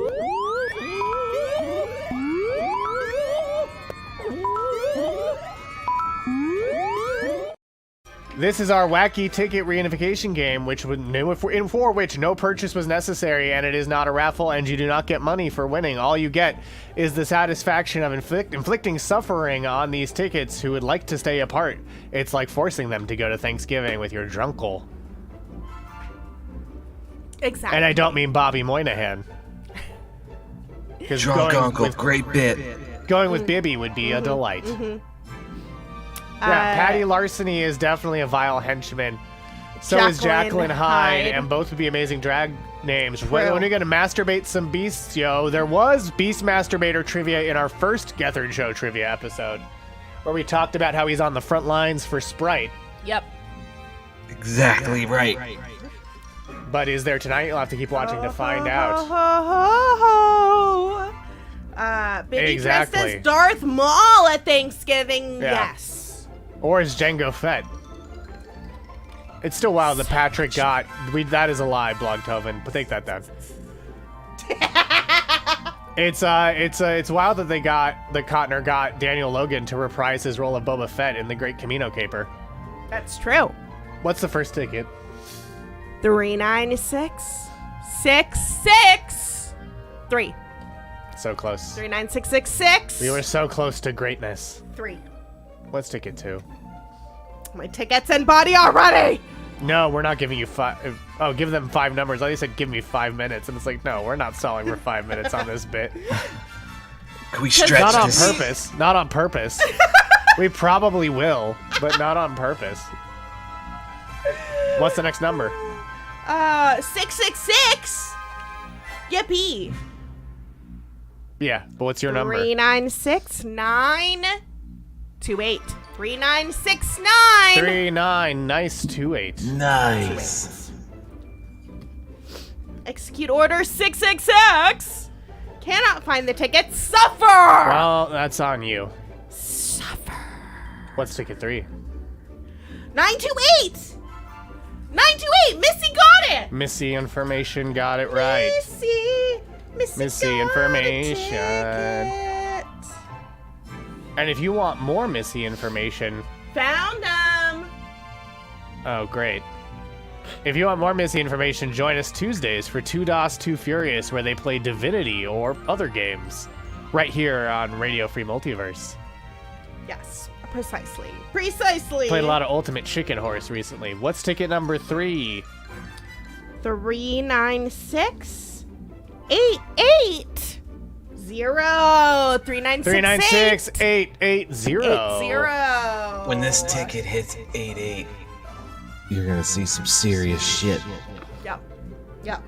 This is our wacky ticket reunification game, for which no purchase was necessary, and it is not a raffle, and you do not get money for winning. All you get is the satisfaction of inflicting suffering on these tickets who would like to stay apart. It's like forcing them to go to Thanksgiving with your drunkle. Exactly. And I don't mean Bobby Moynihan. Drunk uncle, great bit. Going with Bibby would be a delight. Yeah, Patty Larceny is definitely a vile henchman. So is Jacqueline Hyde, and both would be amazing drag names. When are you going to masturbate some beasts, yo? There was Beast Masturbator trivia in our first Gethard Show trivia episode, where we talked about how he's on the front lines for Sprite. Yep. Exactly right. But is there tonight? You'll have to keep watching to find out. Bibby dressed as Darth Maul at Thanksgiving. Yeah. Yes. Or is Django Fett? It's still wild that Patrick got... that is a lie, Blogtoven, but take that down. It's wild that Cotner got Daniel Logan to reprise his role of Boba Fett in the Great Camino Caper. That's true. What's the first ticket? 39666. So close. 39666. We were so close to greatness. 3. What's ticket 2? My tickets and body are ready. No, we're not giving you 5. Oh, give them 5 numbers. I said give me 5 minutes, and it's like, no, we're not selling for 5 minutes on this bit. Can we stretch Not on this? purpose. Not on purpose. We probably will, but not on purpose. What's the next number? 666. Yippee. Yeah, but what's your number? 396928. 3969. 39. Nice 28. Nice. Execute order 666. Cannot find the ticket. Suffer. Well, that's on you. Suffer. What's ticket 3? 928. 928. Missy got it. Missy information got it right. Missy got information. a ticket. And if you want more Missy information... Found them. Oh, great. If you want more Missy information, join us Tuesdays for 2 DOS 2 Furious, where they play Divinity or other games. Right here on Radio Free Multiverse. Yes, precisely. Precisely. Played a lot of Ultimate Chicken Horse recently. What's ticket number 3? 39688. 3966880. When this ticket hits 88, you're gonna see some serious shit. Yep. Yeah.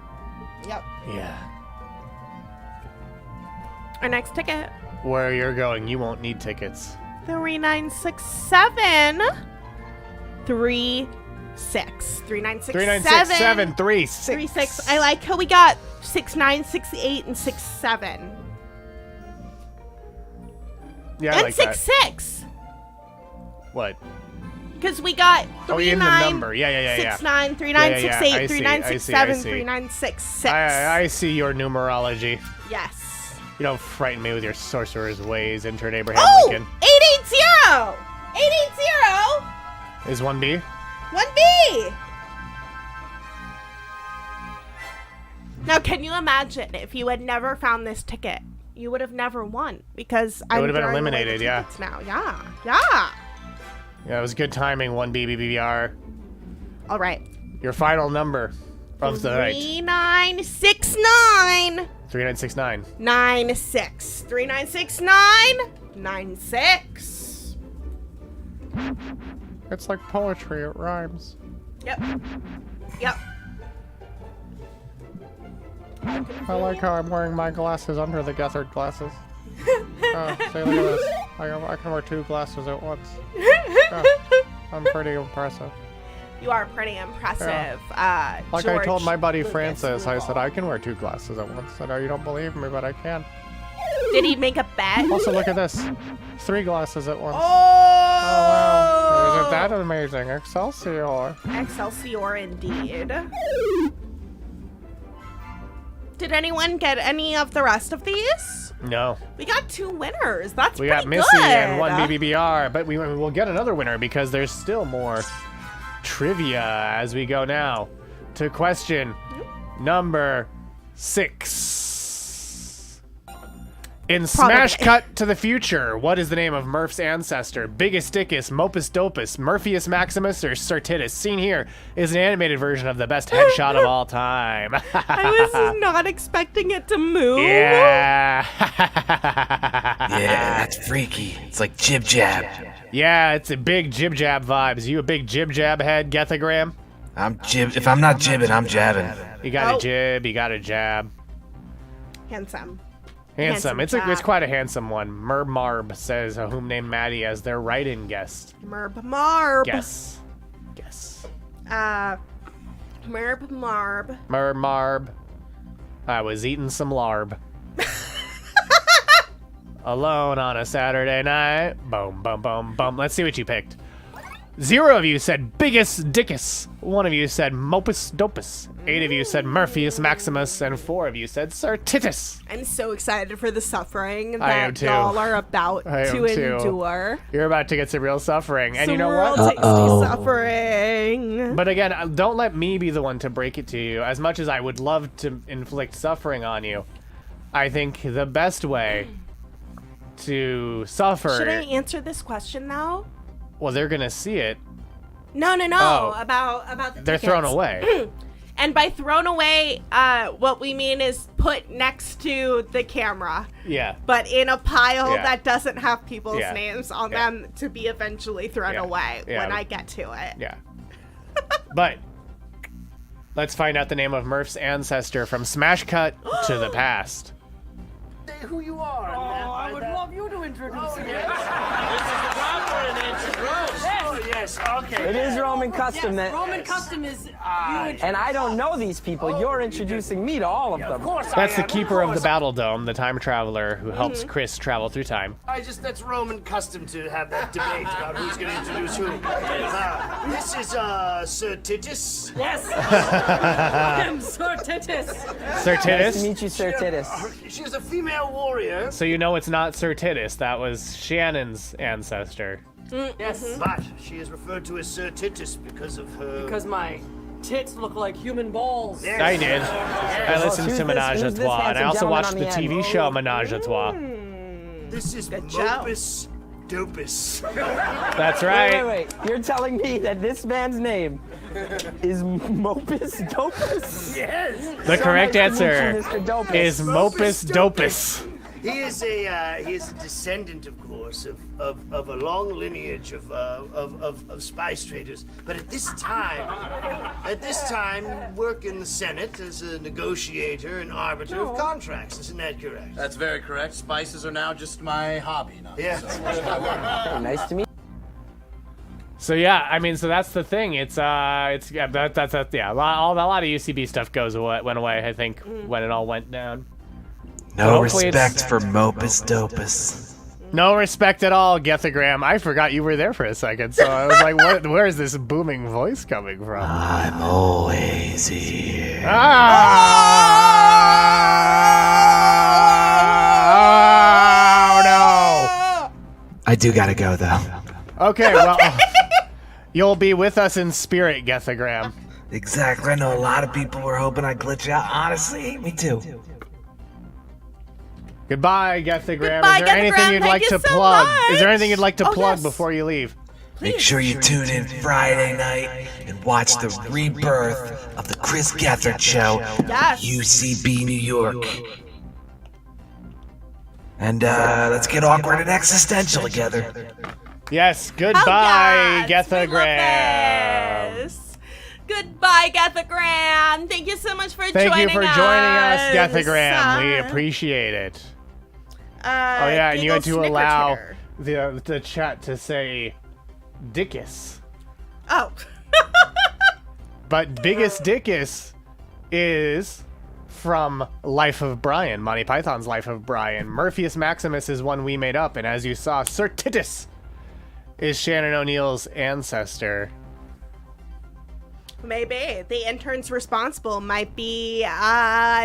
Our next ticket. Where you're going, you won't need tickets. 3967. 36. 3967 36. 36. I like how we got 69, 68, and 67. Yeah, I and like 66. that. What? Because we got 39, in the number. Yeah. 69, 3968, 3967, 3966. I see your numerology. Yes. You don't frighten me with your sorcerer's ways, Intern Abraham Lincoln. 880! 880! Is 1B? 1B! Now, can you imagine if you had never found this ticket? You would have never won because I would have been eliminated, yeah. Now, yeah. Yeah, it was good timing, 1B BBR. All right. Your final number of the night. 3969. 3969. 96. 3969. 96. It's like poetry, it rhymes. Yep. I like how I'm wearing my glasses under the Gethard glasses. See, look at this. I can wear 2 glasses at once. I'm pretty impressive. You are pretty impressive. Like George I told my buddy Lucas Francis, I Fluval. said I can wear 2 glasses at once. I know you don't believe me, but I can. Did he make a bet? Also, look at this. 3 glasses at once. Oh! Wow. Isn't that amazing? Excelsior. Excelsior indeed. Did anyone get any of the rest of these? No. We got 2 winners. That's We pretty got Missy good. and 1 BBBR, but we will get another winner because there's still more trivia as we go now to question number 6. In Smash Cut to the Future, what is the name of Murph's ancestor? Biggest Dickus, Mopus Dopus, Murphius Maximus, or Sertitus? Seen here is an animated version of the best headshot of all time. I was not expecting it to move. Yeah. Yeah, that's freaky. It's like jib jab. Yeah, it's a big jib jab vibes. You a big jib jab head, Gethagram? If I'm not jibbing, I'm jabbing. You got a jib, you got a jab. Handsome. Handsome. It's quite a handsome one. Marb says, whom named Maddie as their write-in guest. Marb. Guess. Marb. I was eating some larb. Alone on a Saturday night. Boom, boom, boom, boom. Let's see what you picked. 0 of you said Biggest Dickus. 1 of you said Mopus Dopus. 8 of you said Murphius Maximus. And 4 of you said Sertitus. I'm so excited for the suffering I am that too. y'all are about to endure. You're about to get some real suffering. And Some you know real what? tasty suffering. But again, don't let me be the one to break it to you. As much as I would love to inflict suffering on you, I think the best way to suffer... Should I answer this question now? Well, they're gonna see it. No. Oh. About the They're tickets. thrown away. And by thrown away, what we mean is put next to the camera. Yeah. But in a pile Yeah. that doesn't have people's Yeah. names on Yeah. them to be eventually thrown Yeah. away Yeah. when I get to it. Yeah. But let's find out the name of Murph's ancestor from Smash Cut to the past. Say who you are. I would love you to introduce me. Yes, okay. It is Roman custom that. Roman custom is And I don't know these people. You're introducing me to all of them. Of course That's I the am, keeper of the course. Battle Dome, the time traveler who helps Chris travel through time. That's Roman custom to have that debate about who's going to introduce who. This is Sir Titus. yes. I am Sir Titus. Nice to Sertitus? meet you, Sir Titus. She is a female warrior, So you know it's not Sertitus. That was Shannon's ancestor. Yes. but she is referred to as Sir Titus because of her. Because my tits look like human balls. Yes. I did. I listened Who's to this- Menage a who's this Trois, and I handsome also gentleman watched on the the TV end? show Menage a Trois. This is show. Mopus Dopus. That's right. Wait. You're telling me that this man's name is Mopus Dopus? Yes. The correct Nice to meet you, answer Mr. Dopus. is Mopus Dopus. He is a descendant, of course, of a long lineage of spice traders. But at this time, work in the Senate as a negotiator and arbiter of contracts. Isn't that correct? That's very correct. Spices are now just my hobby now. Yeah. Hey, nice to meet So yeah, I mean, so that's the thing. It's that's yeah. A lot of UCB stuff went away. I think when it all went down. No Hopefully respect for Mopus Dopus. No respect at all, Gethagram. I forgot you were there for a second, so I was like, where is this booming voice coming from? I'm always here. Oh no! I do gotta go though. Okay, well, you'll be with us in spirit, Gethagram. Exactly. I know a lot of people were hoping I'd glitch out. Honestly, me too. Goodbye, Gethagram. Goodbye, Is there anything Gethagram. you'd Thank like you to so plug? much. Is there anything you'd like to Oh, plug yes. before you leave? Make sure you tune in Friday night and watch the rebirth of the Chris Gethard Show, Yes. UCB New York. And let's get awkward and existential together. Yes, Oh, goodbye, yes, we love Gethagram. this. Goodbye, Gethagram. Thank you so much for Thank joining us. you for joining us, Gethagram. We appreciate it. Oh yeah, and you had to allow the chat to say Dickus. Oh. But Biggest Dickus is from Life of Brian, Monty Python's Life of Brian. Murphius Maximus is one we made up, and as you saw, Sir Titus is Shannon O'Neill's ancestor. Maybe the interns responsible might be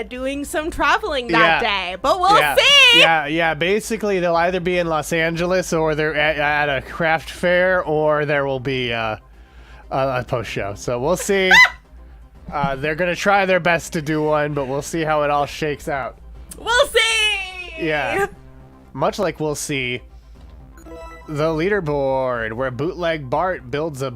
doing some traveling that day, but we'll see. Yeah. Basically, they'll either be in Los Angeles or they're at a craft fair, or there will be post show. So we'll see. They're gonna try their best to do one, but we'll see how it all shakes out. We'll see. Yeah. Much like we'll see the leaderboard, where Bootleg Bart builds a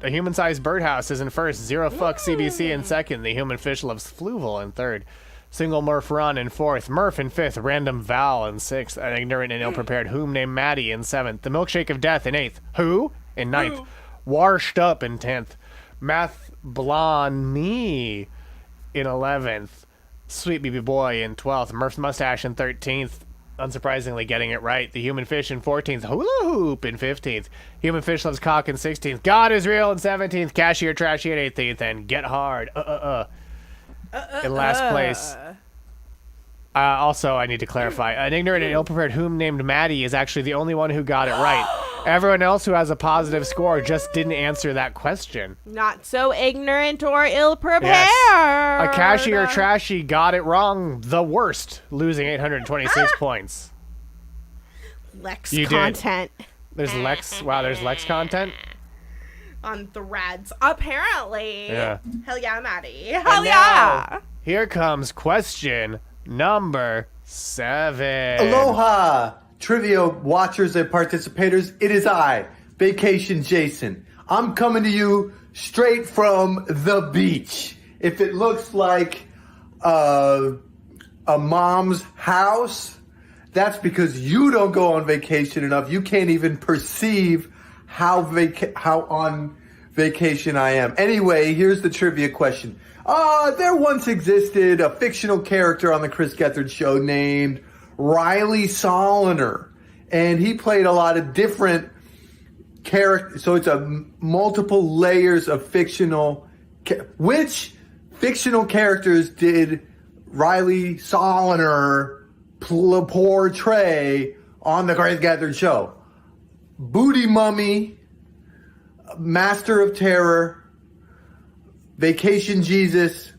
human-sized birdhouse is in first. Zero Fuck CBC in second. The Human Fish Loves Fluval in third. Single Murph Run in fourth. Murph in fifth. Random Val in sixth. An ignorant and ill-prepared Whom named Maddie in seventh. The Milkshake of Death in eighth. Who in ninth. Washed Up in 10th. Math Blonde Me in 11th. Sweet Baby Boy in 12th. Murph's Mustache in 13th. Unsurprisingly getting it right. The Human Fish in 14th. Hula Hoop in 15th. Human Fish Loves Cock in 16th. God is Real in 17th. Cashier Trashy in 18th. And Get Hard in last place. Also, I need to clarify. An ignorant and ill-prepared Whom named Maddie is actually the only one who got it right. Everyone else who has a positive score just didn't answer that question. Not so ignorant or ill-prepared. Yes. A Cashier Trashy got it wrong the worst, losing 826 points. Lex You content. Did. There's Lex. Wow, there's Lex content? On Threads, apparently. Yeah. Hell yeah, Maddie. And Hell yeah. now, here comes question number 7. Aloha, trivia watchers and participators. It is I, Vacation Jason. I'm coming to you straight from the beach. If it looks like a mom's house, that's because you don't go on vacation enough. You can't even perceive how on vacation I am. Anyway, here's the trivia question. There once existed a fictional character on the Chris Gethard show named Riley Soliner, and he played a lot of different characters. So it's multiple layers of fictional. Which fictional characters did Riley Soliner portray on the Chris Gethard show? Booty Mummy, Master of Terror, Vacation Jesus,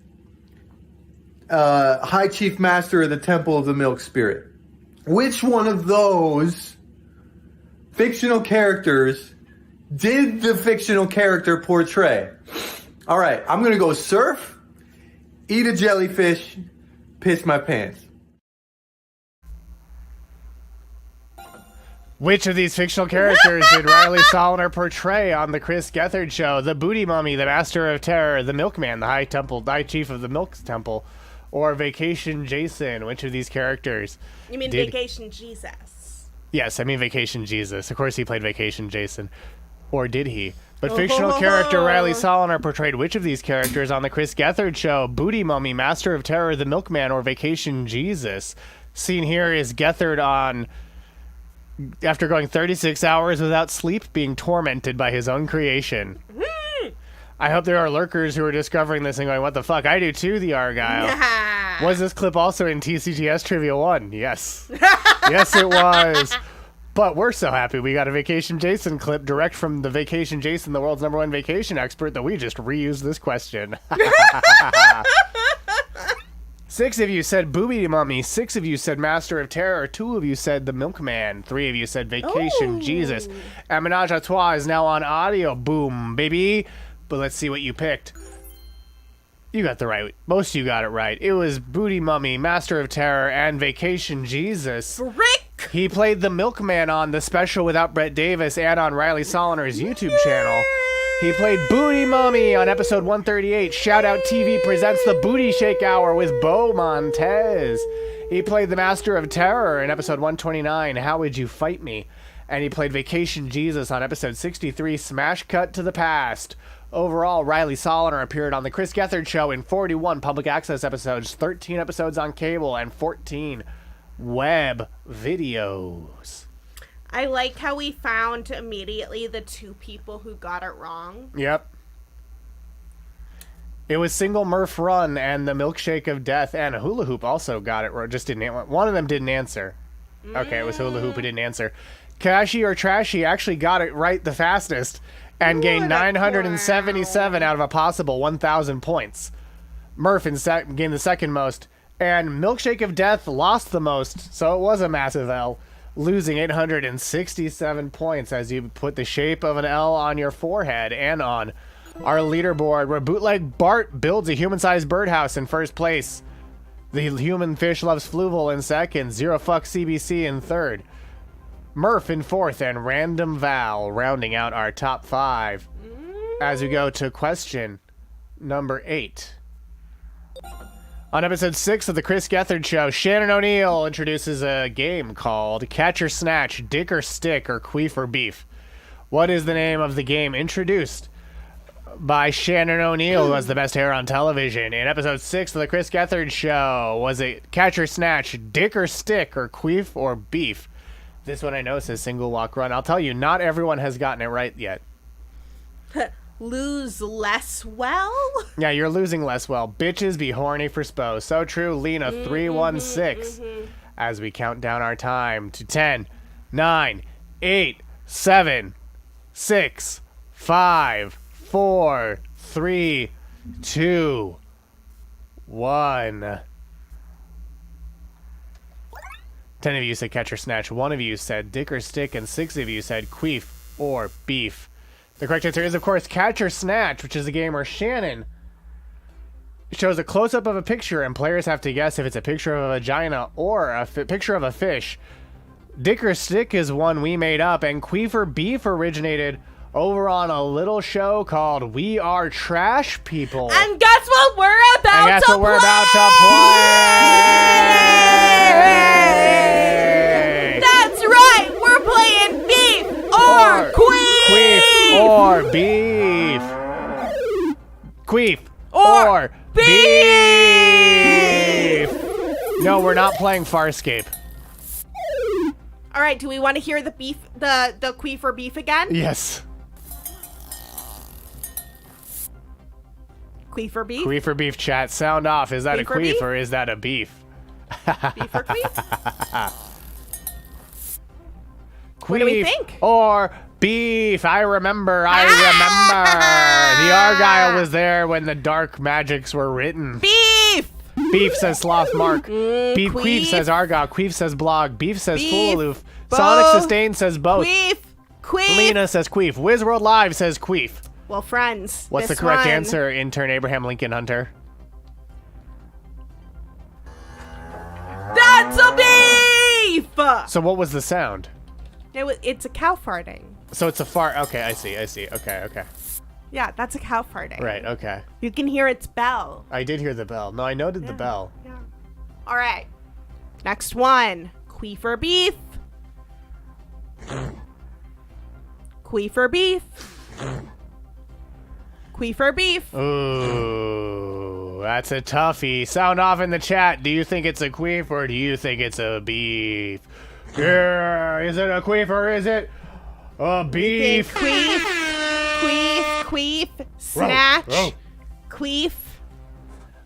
High Chief Master of the Temple of the Milk Spirit. Which one of those fictional characters did the fictional character portray? All right, I'm going to go surf, eat a jellyfish, piss my pants. Which of these fictional characters did Riley Soliner portray on the Chris Gethard show? The Booty Mummy, the Master of Terror, the Milkman, the High Chief of the Milk Temple, or Vacation Jason? Which of these characters? You mean Vacation Jesus? Yes, I mean Vacation Jesus. Of course he played Vacation Jason. Or did he? But fictional character Riley Soliner portrayed which of these characters on the Chris Gethard show? Booty Mummy, Master of Terror, the Milkman, or Vacation Jesus? Scene here is Gethard after going 36 hours without sleep, being tormented by his own creation. I hope there are lurkers who are discovering this and going, what the fuck? I do too, the Argyle. Was this clip also in TCGS Trivia 1? Yes. Yes, it was. But we're so happy we got a Vacation Jason clip direct from the Vacation Jason, the world's #1 vacation expert, that we just reused this question. 6 of you said Booby Mummy. 6 of you said Master of Terror. 2 of you said The Milkman. 3 of you said Vacation Jesus. And Menage a Trois is now on audio. Boom, baby. But let's see what you picked. You got the right. Most of you got it right. It was Booty Mummy, Master of Terror, and Vacation Jesus. Frick! He played the Milkman on the special without Brett Davis and on Riley Soliner's YouTube channel. He played Booty Mummy on episode 138. Shout Out TV presents the Booty Shake Hour with Bo Montez. He played the Master of Terror in episode 129, How Would You Fight Me? And he played Vacation Jesus on episode 63, Smash Cut to the Past. Overall, Riley Soliner appeared on the Chris Gethard show in 41 public access episodes, 13 episodes on cable, and 14 web videos. I like how we found immediately the 2 people who got it wrong. Yep. It was Single Murph Run and the Milkshake of Death, and Hula Hoop also got it wrong. Just didn't. One of them didn't answer. Okay, it was Hula Hoop who didn't answer. Cashy or Trashy actually got it right the fastest and gained 977 out of a possible 1,000 points. Murph gained the second most, and Milkshake of Death lost the most, so it was a massive L. losing 867 points as you put the shape of an L on your forehead. And on our leaderboard, where Bootleg Bart builds a human-sized birdhouse in first place. The Human Fish Loves Fluval in second. Zero Fuck CBC in third. Murph in fourth, and Random Val rounding out our top 5. As we go to question number 8. On episode 6 of the Chris Gethard Show, Shannon O'Neill introduces a game called Catch or Snatch, Dick or Stick, or Queef or Beef. What is the name of the game introduced by Shannon O'Neill, who has the best hair on television? In episode 6 of the Chris Gethard Show, was it Catch or Snatch, Dick or Stick, or Queef or Beef? This one I know says Single Walk Run. I'll tell you, not everyone has gotten it right yet. Lose less well? Yeah, you're losing less well. Bitches be horny for spo. So true, Lena 316. As we count down our time to 10, 9, 8, 7, 6, 5, 4, 3, 2, 1. 10 of you said Catch or Snatch. 1 of you said Dick or Stick, and 6 of you said Queef or Beef. The correct answer is, of course, Catch or Snatch, which is a game where Shannon shows a close-up of a picture, and players have to guess if it's a picture of a vagina or a picture of a fish. Dick or Stick is one we made up, and Queef or Beef originated over on a little show called We Are Trash People. And guess what we're about to play? That's right, we're playing Beef or Queef. Queef or Beef. Queef or Beef. No, we're not playing Farscape. All right, do we want to hear the beef, the Queef or Beef again? Yes. Queef or Beef? Queef or Beef, chat. Sound off. Is that Queef a or queef beef? or is that a beef? Beef or Queef? What do we think? Or beef. I remember. The Argyle was there when the dark magics were written. Beef! Beef says Sloth Mark. Beef Queef. Queef says Argyle. Queef says Blog. Beef says Beef. Fool Aloof. Bo. Sonic Sustain says both. Queef! Queef! Lena says Queef. Wizworld Live says Queef. Well, friends, What's the this correct one- answer, Intern Abraham Lincoln Hunter? That's a beef! So what was the sound? It's a cow farting. So it's a fart. Okay, I see. Okay. Yeah, that's a cow farting. Right, okay. You can hear its bell. I did hear the bell. No, I noted the bell. Yeah. All right. Next one. Queef or Beef? Queef or Beef? Queef or Beef? Ooh, that's a toughie. Sound off in the chat. Do you think it's a queef or do you think it's a beef? Yeah, is it a queef or is it a beef? Queef, queef, snatch, Row. queef.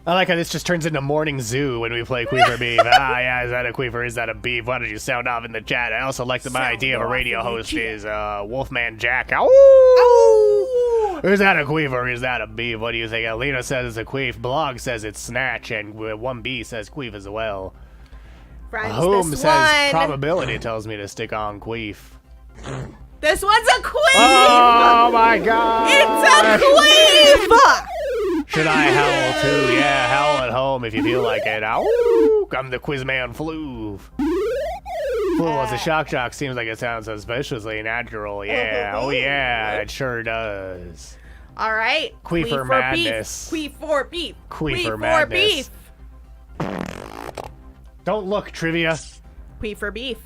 I like how this just turns into Morning Zoo when we play queef or beef. Yeah, is that a queef or is that a beef? Why don't you sound off in the chat? I also like that my idea of a radio host is Wolfman Jack. Ow! Is that a queef or is that a beef? What do you think? Alina says it's a queef. Blog says it's snatch, and 1B says queef as well. Friends, Home this says one. probability tells me to stick on queef. This one's a queef! Oh my god! It's a queef! Should I howl too? Yeah, howl at home if you feel like it. Ow! I'm the Quizman Fluv. Fluv as a shock jock seems like it sounds suspiciously natural. Yeah, oh yeah, it sure does. All right. Queef or madness. Beef. Queef or beef. Queef or Or madness. beef. Don't look, Trivia. Queef or beef.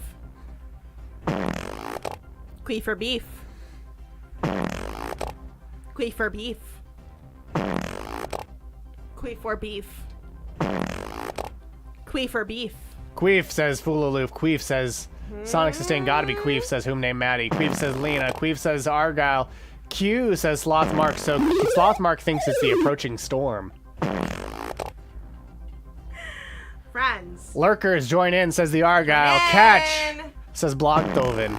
Queef or beef. Queef or beef. Queef or beef. Queef or beef. Queef says Fool Aloof. Queef says Sonic Sustain gotta be Queef says Whom Named Maddie. Queef says Lena. Queef says Argyle. Q says Sloth Mark. So Sloth Mark thinks it's the approaching storm. Friends. Lurkers join in, says the Argyle. Catch, says Blockdoven.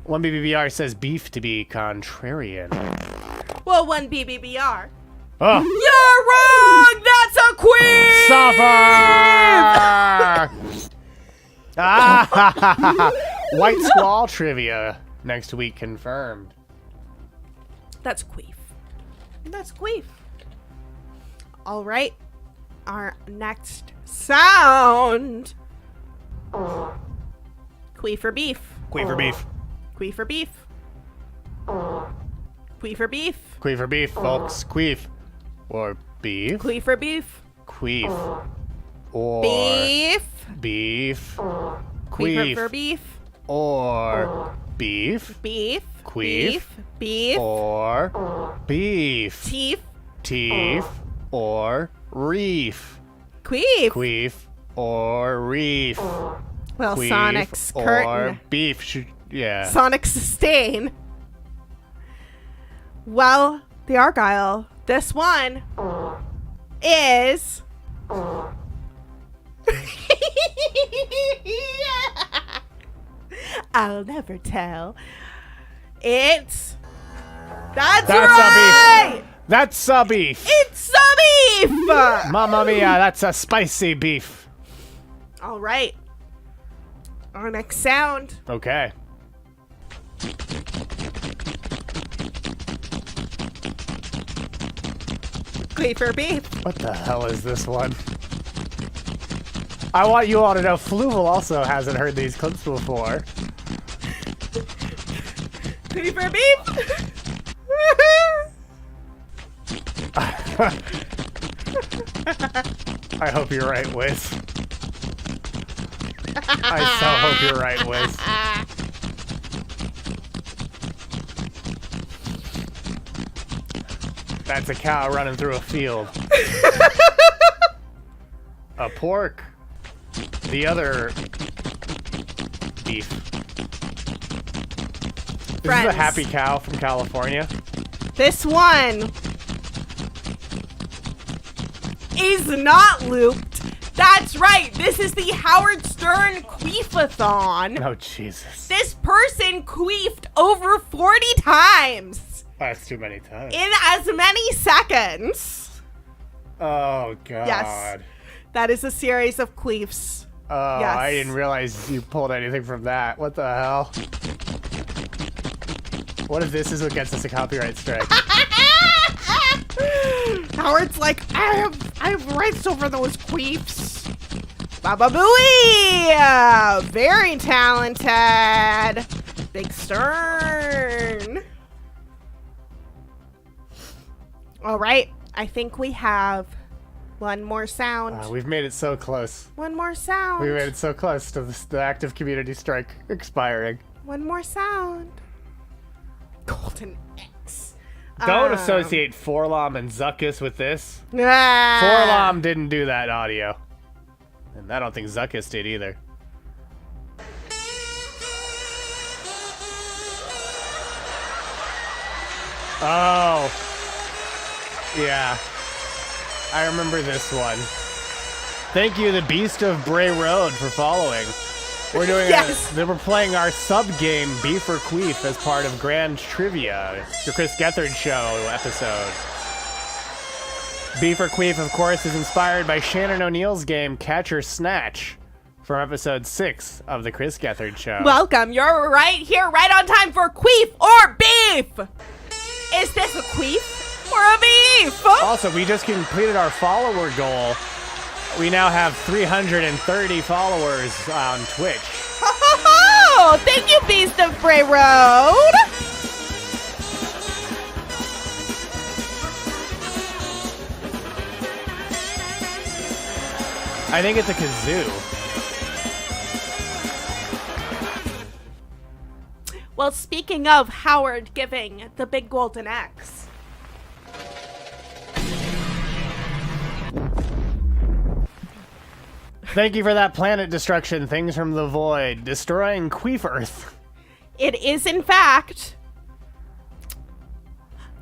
1BBBR says beef to be contrarian. Well, one BBBR. Oh. You're wrong! That's a queef! Suffer! White Squall trivia next week confirmed. That's queef. That's queef. All right. Our next sound. Queef or beef. Queef or beef. Queef or beef. Queef or beef. Queef or beef, folks. Queef. Or beef. Queef or beef. Queef. Or Beef. beef. Queef Queef. or beef. Or beef. Beef. Queef. Beef. Beef. Or beef. Teeth. Teeth. Or reef. Queef. Queef. Or reef. Well, Queef Sonic's or curtain. beef. Yeah. Sonic sustain. Well, the Argyle. This one is. I'll never tell. It's. That's right! a beef. That's a beef. It's a beef! Mamma mia, that's a spicy beef. All right. Our next sound. Okay. Queef or beef. What the hell is this one? I want you all to know Fluval also hasn't heard these clips before. Queef or beef. I hope you're right, Wiz. I so hope you're right, Wiz. That's a cow running through a field. A pork. The other beef. This is a happy cow from California. This one is not looped. That's right. This is the Howard Stern Queefathon. Oh, Jesus. This person queefed over 40 times That's too many times. in as many seconds. Oh, God. Yes. That is a series of queefs. Oh, Yes. I didn't realize you pulled anything from that. What the hell? What if this is what gets us a copyright strike? Howard's like, I have rights over those queefs. Baba Booey! Very talented. Big Stern. All right. I think we have one more sound. We've made it so close. One more sound. We made it so close to the active community strike expiring. One more sound. Golden X. Don't associate Forlom and Zuckus with this. Ah. Forlom didn't do that audio. And I don't think Zuckus did either. Oh. Yeah. I remember this one. Thank you, the Beast of Bray Road, for following. We're doing we're playing our sub game Beef or Queef as part of Grand Trivia, the Chris Gethard Show episode. Beef or Queef, of course, is inspired by Shannon O'Neill's game Catch or Snatch from episode 6 of the Chris Gethard Show. Welcome. You're right here, right on time for Queef or Beef. Is this a Queef or a Beef? Also, we just completed our follower goal. We now have 330 followers on Twitch. Oh, thank you, Beast of Bray Road. I think it's a kazoo. Well, speaking of Howard giving the big golden X. Thank you for that planet destruction, Things from the Void, destroying Queef Earth. It is, in fact,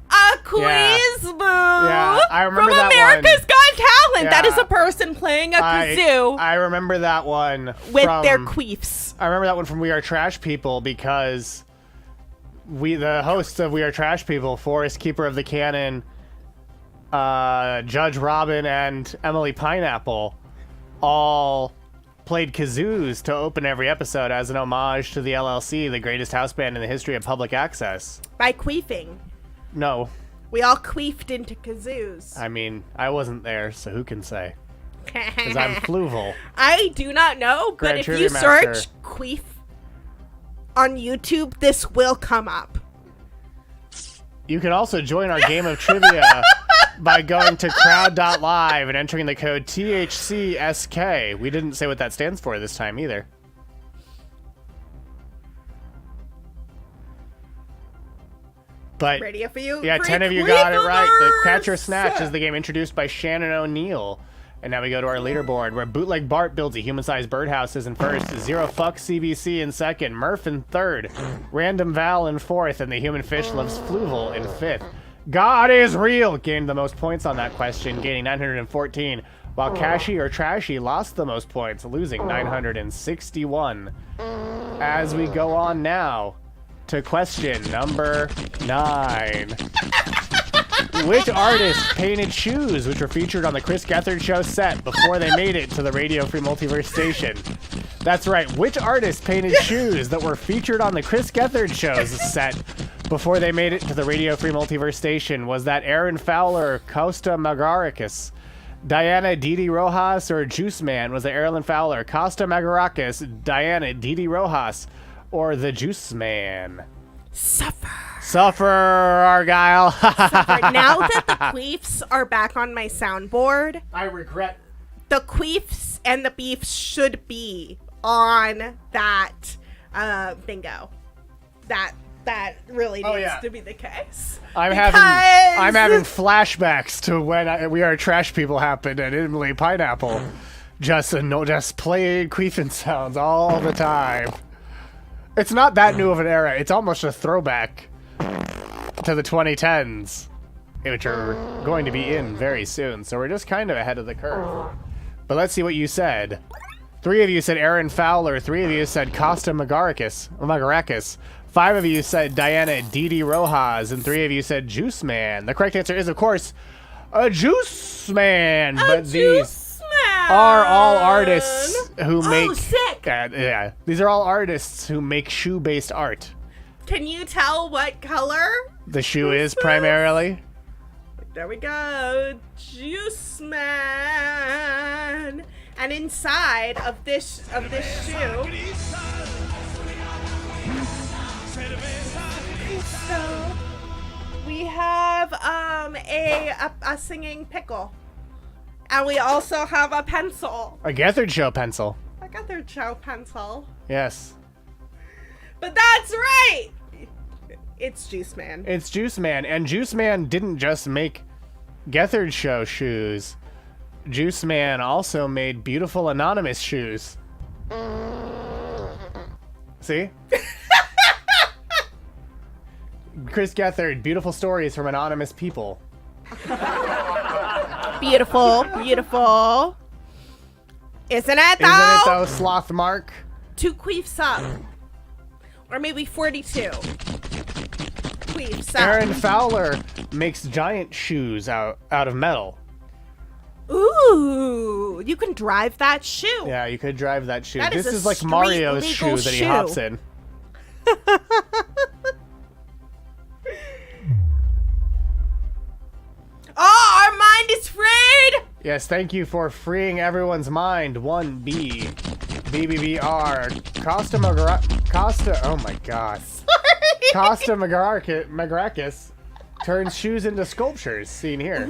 a quiz boo I remember from that America's one. Got Talent. Yeah. That is a person playing a kazoo I remember that one with from, their queefs. I remember that one from We Are Trash People because the hosts of We Are Trash People, Forrest Keeper of the Cannon, Judge Robin, and Emily Pineapple all played kazoos to open every episode as an homage to the LLC, the greatest house band in the history of public access. By queefing. No. We all queefed into kazoos. I mean, I wasn't there, so who can say? Because I'm Fluval. I do not know, but Grand if you Triviamaster. search queef on YouTube, this will come up. You can also join our game of trivia by going to crowd.live and entering the code THCSK. We didn't say what that stands for this time either. But Radio for you. yeah, 10 of you got it right. The Catch or Snatch is the game introduced by Shannon O'Neill. And now we go to our leaderboard, where Bootleg Bart builds a human-sized birdhouse is in first, Zero Fuck CBC in second, Murph in third, Random Val in fourth, and the Human Fish Loves Fluval in fifth. God is Real gained the most points on that question, gaining 914, while Cashy or Trashy lost the most points, losing 961. As we go on now to question number 9. Which artist painted shoes which were featured on the Chris Gethard show set before they made it to the Radio Free Multiverse station? That's right, which artist painted shoes that were featured on the Chris Gethard show's set before they made it to the Radio Free Multiverse station? Was that Aaron Fowler, Costa Magarakis, Diana Didi Rojas, or Juice Man? Was it Aaron Fowler, Costa Magarakis, Diana Didi Rojas, or the Juice Man? Suffer, Argyle. Suffer. Now that the queefs are back on my soundboard, I regret. The queefs and the beefs should be on that bingo. That really needs to be the case. I'm having flashbacks to when We Are Trash People happened and Emily Pineapple just played queefing sounds all the time. It's not that new of an era. It's almost a throwback to the 2010s, which are going to be in very soon. So we're just kind of ahead of the curve. But let's see what you said. 3 of you said Aaron Fowler. 3 of you said Costa Magarakis. 5 of you said Diana Didi Rojas. And 3 of you said Juice Man. The correct answer is, of course, a Juice Man. But these are all artists who make... sick! Yeah, these are all artists who make shoe-based art. Can you tell what color The shoe is primarily... There we go. Juice Man. And inside of this shoe... we have a singing pickle. And we also have a pencil. A Gethard Show pencil. A Gethard Show pencil. Yes. But that's right! It's Juice Man. It's Juice Man. And Juice Man didn't just make Gethard Show shoes. Juice Man also made beautiful anonymous shoes. See? Chris Gethard, beautiful stories from anonymous people. Beautiful, beautiful. Isn't it though? Isn't it though, Sloth Mark? 2 queefs up. Or maybe 42. Queefs up. Aaron Fowler makes giant shoes out of metal. Ooh, you can drive that shoe. Yeah, you could drive that shoe. That this is is a like street Mario's legal shoe that he shoe. hops in. Oh, our mind is freed! Yes, thank you for freeing everyone's mind. 1B. BBBR. Costa, oh my god. Sorry. Costa Magarakis turns shoes into sculptures, seen here.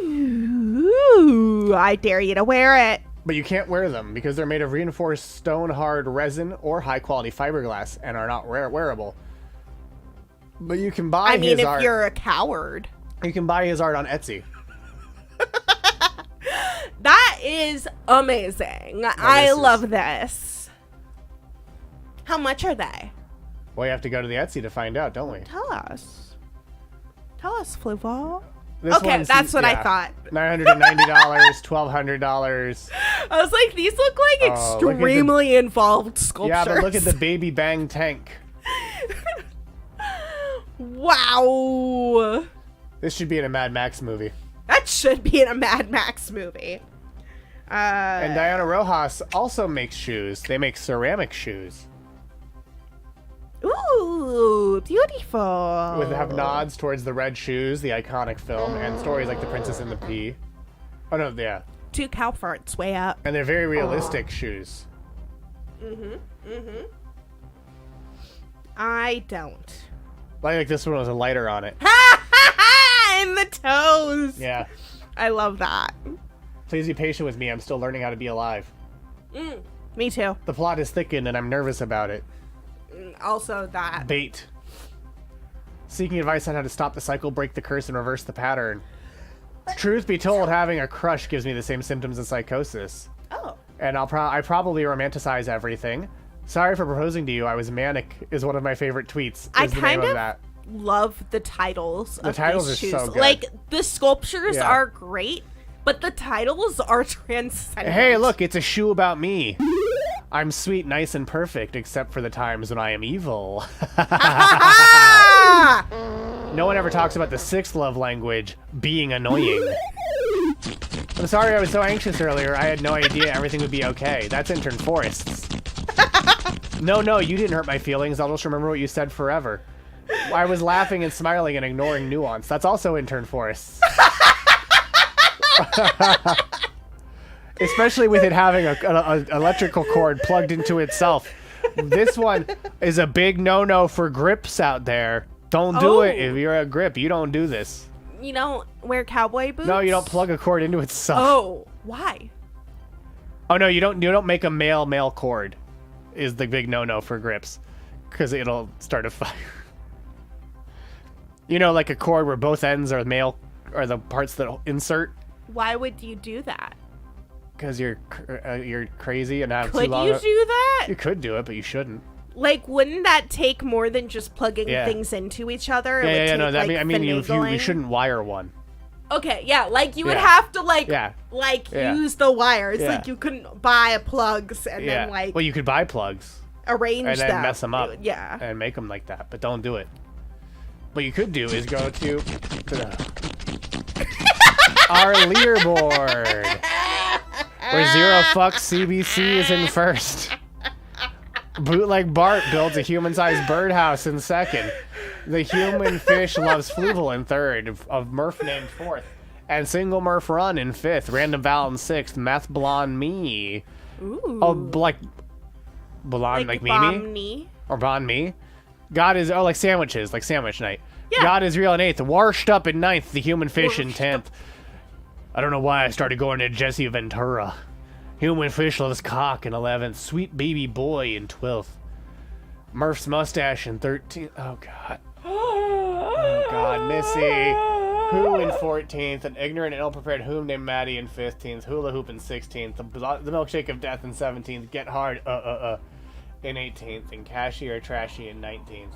Ooh, I dare you to wear it. But you can't wear them because they're made of reinforced stone-hard resin or high-quality fiberglass and are not wearable. But you can buy his art. If you're a coward. You can buy his art on Etsy. That is amazing. I love this. How much are they? Well, you have to go to the Etsy to find out, don't we? Tell us. Tell us, Fluval. This Okay, one's- that's what I yeah. thought. $990, $1,200. I was like, these look like look at the- extremely involved sculptures. Yeah, but look at the Baby Bang tank. Wow. This should be in a Mad Max movie. That should be in a Mad Max movie. And Diana Rojas also makes shoes. They make ceramic shoes. Ooh, beautiful. With have nods towards the Red Shoes, the iconic film, and stories like The Princess and the Pea. Oh no, yeah. 2 cow farts way up. And they're very realistic shoes. I don't. Like this one was a lighter on it. In the toes. Yeah. I love that. Please be patient with me. I'm still learning how to be alive. Me too. The plot is thickened and I'm nervous about it. Also that. Bait. Seeking advice on how to stop the cycle, break the curse, and reverse the pattern. Truth be told, having a crush gives me the same symptoms as psychosis. Oh. And I probably romanticize everything. Sorry for proposing to you. I was manic is one of my favorite tweets. I the name kind of that. love the titles of titles these are shoes. so good. Like, the sculptures Yeah. are great, but the titles are transcendent. Hey, look, it's a shoe about me. I'm sweet, nice, and perfect, except for the times when I am evil. No one ever talks about the 6th love language, being annoying. I'm sorry I was so anxious earlier. I had no idea everything would be okay. That's Intern Forests. No, you didn't hurt my feelings. I'll just remember what you said forever. I was laughing and smiling and ignoring nuance. That's also Intern Forests. Especially with it having an electrical cord plugged into itself. This one is a big no-no for grips out there. Don't do it if you're a grip. You don't do this. You don't wear cowboy boots? No, you don't plug a cord into itself. Oh, why? Oh no, you don't make a male cord. Is the big no-no for grips, because it'll start a fire. You know, like a cord where both ends are male, or the parts that insert. Why would you do that? Because you're crazy and have too Could long. you do that? You could do it, but you shouldn't. Like, wouldn't that take more than just plugging things into each other? Yeah. Take, No, like, I mean, you shouldn't wire one. Okay, yeah, like you would have to use the wires. Yeah. Like you couldn't buy plugs and then like well, you could buy plugs arrange and then them. mess them up. Yeah, and make them like that, but don't do it. What you could do is go to our leaderboard, where Zero Fucks CBC is in first. Bootleg Bart builds a human-sized birdhouse in second. The human fish loves Fluval in third. Of Murph named fourth. And Single Murph Run in fifth. Random Val in sixth. Meth Blonde Me. Ooh. Oh, like blonde, like Mimi? Or Bon Me? God is, like sandwiches, like sandwich night. Yeah. God is real in eighth. Washed Up in ninth. The human fish in 10th. I don't know why I started going to Jesse Ventura. Human fish loves cock in 11th. Sweet baby boy in 12th. Murph's mustache in 13th. Oh, God. Oh, God. Missy. Who in 14th. An ignorant and ill-prepared whom named Maddie in 15th. Hula hoop in 16th. The milkshake of death in 17th. Get hard. In 18th. And cashier trashy in 19th.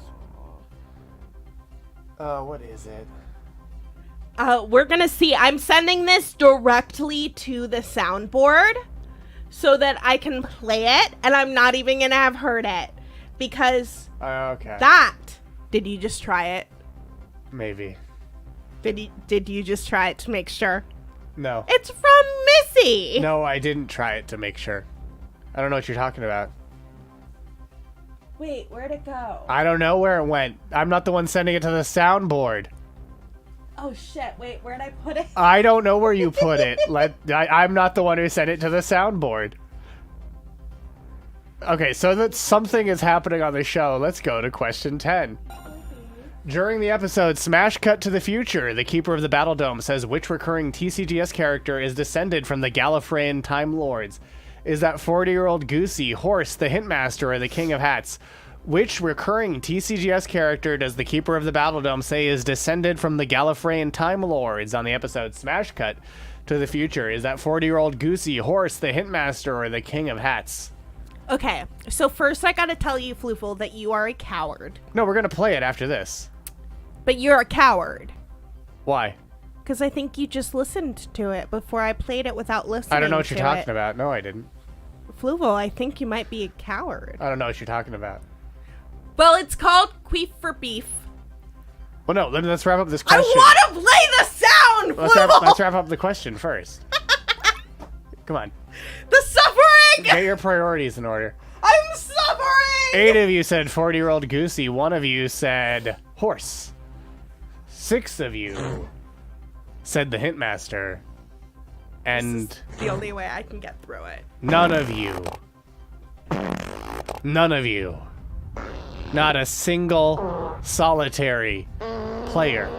What is it? We're gonna see. I'm sending this directly to the soundboard so that I can play it, and I'm not even gonna have heard it because okay. Did you just try it? Maybe. Did you just try it to make sure? No. It's from Missy. No, I didn't try it to make sure. I don't know what you're talking about. Wait, where'd it go? I don't know where it went. I'm not the one sending it to the soundboard. Oh shit, wait, where'd I put it? I don't know where you put it. I'm not the one who sent it to the soundboard. Okay, so that something is happening on the show. Let's go to question 10. During the episode Smash Cut to the Future, the Keeper of the Battle Dome says which recurring TCGS character is descended from the Gallifreyan Time Lords? Is that 40-year-old Goosey, Horse, the Hintmaster, or the King of Hats? Which recurring TCGS character does the Keeper of the Battle Dome say is descended from the Gallifreyan Time Lords on the episode Smash Cut to the Future? Is that 40-year-old Goosey, Horse, the Hintmaster, or the King of Hats? Okay, so first I gotta tell you, Fluval, that you are a coward. No, we're gonna play it after this. But you're a coward. Why? Because I think you just listened to it before I played it without listening. I don't know what you're talking about. No, I didn't. Fluval, I think you might be a coward. I don't know what you're talking about. Well, it's called Queef for Beef. Well, no, let's wrap up this question. I want to play the sound, Fluval! Let's wrap up the question first. Come on. The suffering! Get your priorities in order. I'm suffering! 8 of you said 40-year-old Goosey. 1 of you said horse. 6 of you said the Hint Master. And This is the only way I can get through it. none of you. Not a single solitary player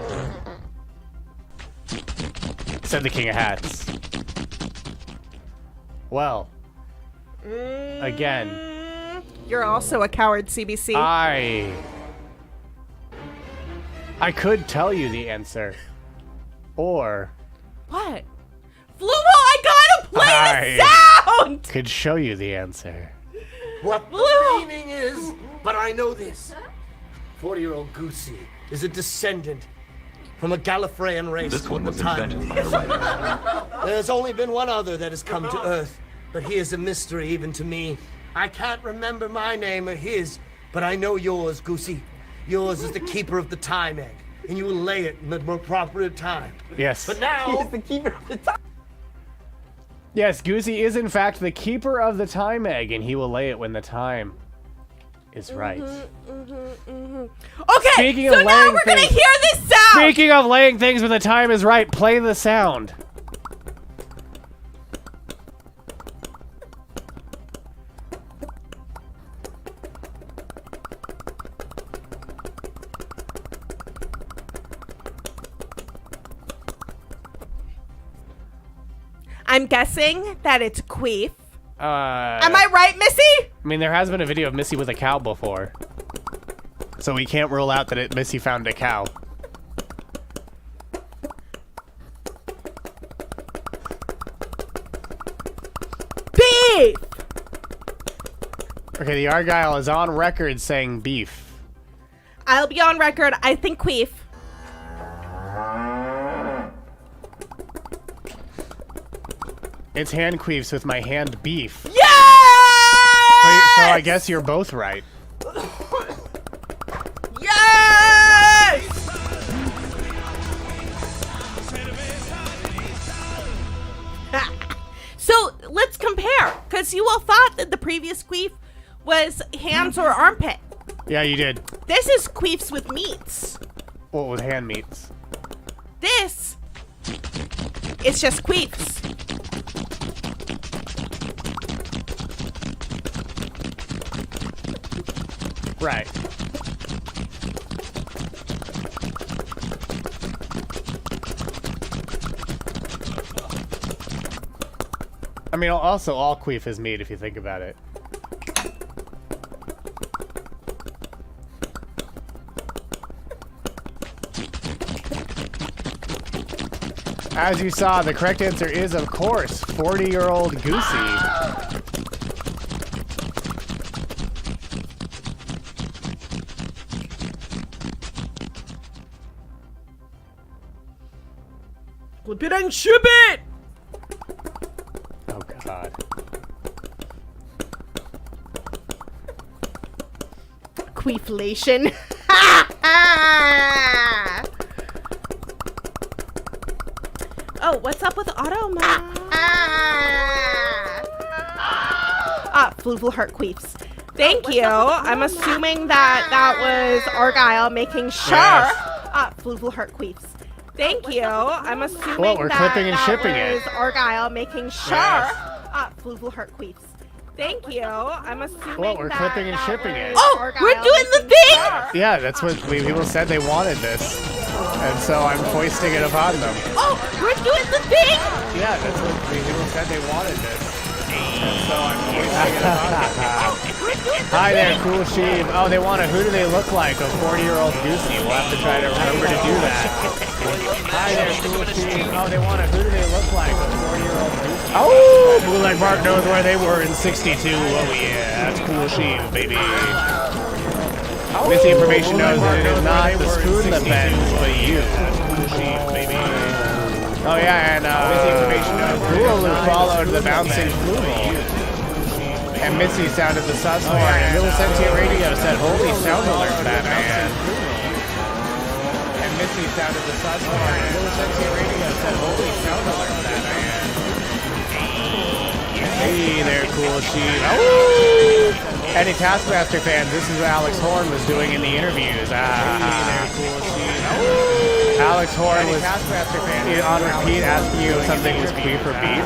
said the King of Hats. Well, again, You're also a coward, CBC. I could tell you the answer, or What? Fluval, I gotta play the sound! could show you the answer. What the meaning is, but I know this. 40-year-old Goosey is a descendant from a Gallifreyan race. This one was invented. There's only been one other that has come to Earth, but he is a mystery even to me. I can't remember my name or his, but I know yours, Goosey. Yours is the keeper of the time egg, and you will lay it in the more proper time. Yes. But now, He's the keeper of the time. Yes, Goosey is in fact the keeper of the time egg, and he will lay it when the time is right. Okay, Speaking so of now laying we're gonna things- hear this sound! Speaking of laying things when the time is right, play the sound. I'm guessing that it's queef. Am I right, Missy? I mean, there has been a video of Missy with a cow before. So we can't rule out that Missy found a cow. Beef! Okay, the Argyle is on record saying beef. I'll be on record. I think queef. It's hand queefs with my hand beef. Yes! So I guess you're both right. Yes! So let's compare, because you all thought that the previous queef was hands or armpit. Yeah, you did. This is queefs with meats. What with hand meats? This is just queefs. Right. I mean, also all queef is meat if you think about it. As you saw, the correct answer is, of course, 40-year-old Goosey. Flip it and ship it! Oh, God. Queeflation. Oh, what's up with Automa? Fluval heart queefs. Thank you. I'm assuming that that was Argyle making sure. Yes. Fluval heart queefs. Thank you. I'm assuming Well, we're that clipping and that shipping it. was Argyle making sure. Yes. Fluval heart queefs. Thank you. I'm assuming Well, we're that clipping and that shipping was it. Oh, we're Argyle doing the Oh, thing! making sure. Yeah, that's what people said they wanted this. And so I'm foisting it upon them. Oh, we're doing the thing! Yeah, that's what people said they wanted this. And so I'm foisting it upon them. Hi there, Cool Sheep. Oh, they want a who do they look like? A 40-year-old Goosey. We'll have to try to remember to do that. Hi there, Cool Sheep. Oh, they want a who do they look like? A 40-year-old Goosey. Oh, Blue Leg Mark knows where they were in 62. Oh, yeah, that's Cool Sheep, baby. Missy Information knows that it is not the spoon that bends, but you. That's Cool Sheep, baby. Oh, yeah, and Missy Information knows Fluval followed the bouncing Fluval. And Missy sounded the sus horn, and Little Sentient Radio said, holy sound alert, Batman. And Missy sounded the sus horn, and Little Sentient Radio said, holy sound alert, Batman. Hey there, Cool Sheep. Oh! Any Taskmaster fans, this is what Alex Horn was doing in the interviews. Alex Horn was on repeat asking you if something was queef or beef.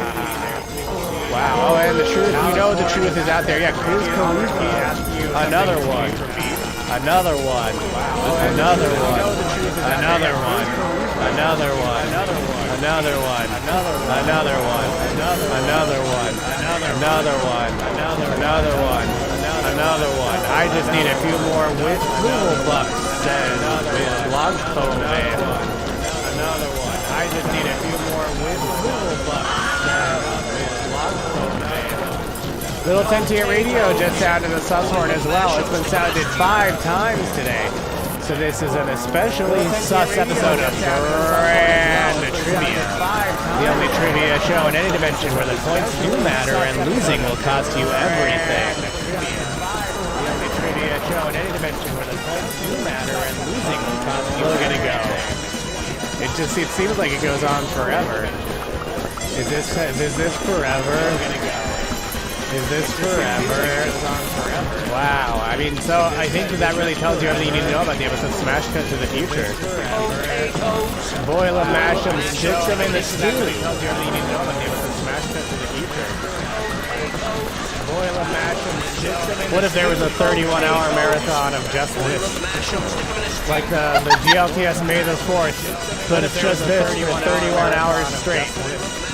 Wow. Oh, and the truth, you know the truth is out there. Yeah, Chris Kaluki asking you another one. Another one. Another one. Another one. Another one. Another one. Another one. Another one. Another one. Another one. Another one. Another one. I just need a few more with Fluval bucks and with Logphone Man. Another one. I just need a few more with Fluval bucks and with Logphone Man. Little Sentient Radio just sounded a sus horn as well. It's been sounded 5 times today. So this is an especially sus episode of Grand Trivia. The only trivia show in any dimension where the points do matter and losing will cost you everything. The only trivia show in any dimension where the points do matter and losing will cost you everything. Look at it go. It seems like it goes on forever. Is this forever? Is this forever? Wow. I mean, so I think that really tells you everything you need to know about the episode Smash Cut to the Future. Boil them, mash them, stick them in the stew. Tells you everything you need to know about the episode Smash Cut to the Future. Boil them, mash them, stick them in the stew. What if there was a 31-hour marathon of just this? Like the GLTS May the 4th, but it's just this for 31 hours straight.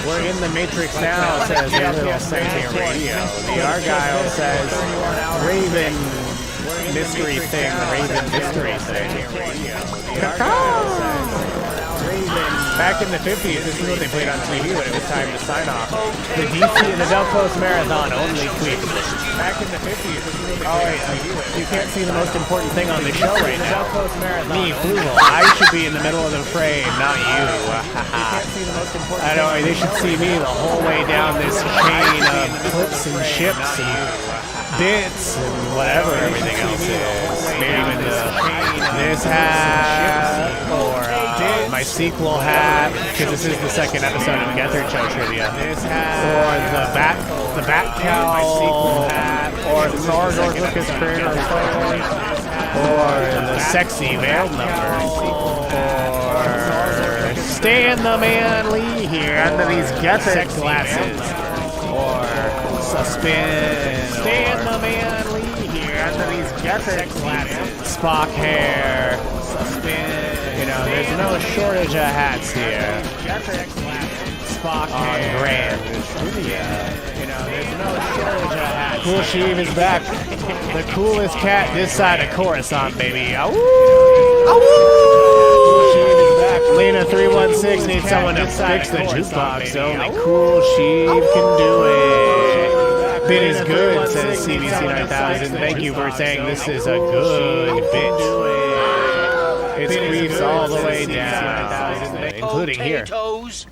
We're in the Matrix now, says the Little Sentient Radio. The Argyle says Raven Mystery Thing, Raven Mystery Thing. The Argyle says Raven. Back in the 50s, this is what they played on TV when it was time to sign off. The DC, the Del Post Marathon, only tweet. Back in the 50s, this is what they played on TV. You can't see the most important thing on the show right now. Me, Fluval. I should be in the middle of the frame, not you. I know, they should see me the whole way down this chain of clips and ships and bits and whatever everything else is. Maybe even this hat or my sequel hat, because this is the second episode of Gethard Show Trivia. Or the bat cowl, or the Star Lucas Prayer, or the sexy veil number, or Stan the Man Lee here under these Gethard glasses, or Suspend, Stan the Man Lee here under these Gethard glasses, Spock hair, Suspend. You know, there's no shortage of hats here. Spock hair. Grand Trivia. You know, there's no shortage of hats. Cool Sheev is back. The coolest cat this side of Coruscant, baby. Awoo! Cool Sheev is back. Lena 316 needs someone to fix the jukebox. Only Cool Sheev can do it. Bit is good, says CBC 9000. Thank you for saying this is a good bit. It squeaks all the way down, including here. Potatoes,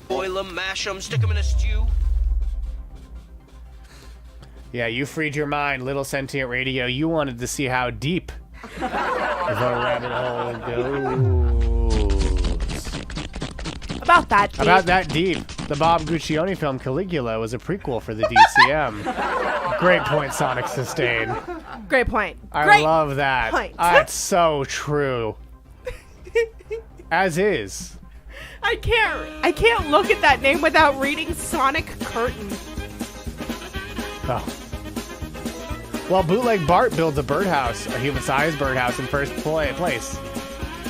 boil them, mash them, stick them in a stew. Yeah, you freed your mind, Little Sentient Radio. You wanted to see how deep the rabbit hole goes. About that deep. About that deep. The Bob Guccione film Caligula was a prequel for the DCM. Great point, Sonic Sustain. Great point. I love that. Point. That's so true. As is. I can't look at that name without reading Sonic Curtain. Oh. Well, Bootleg Bart builds a birdhouse, a human-sized birdhouse in first place.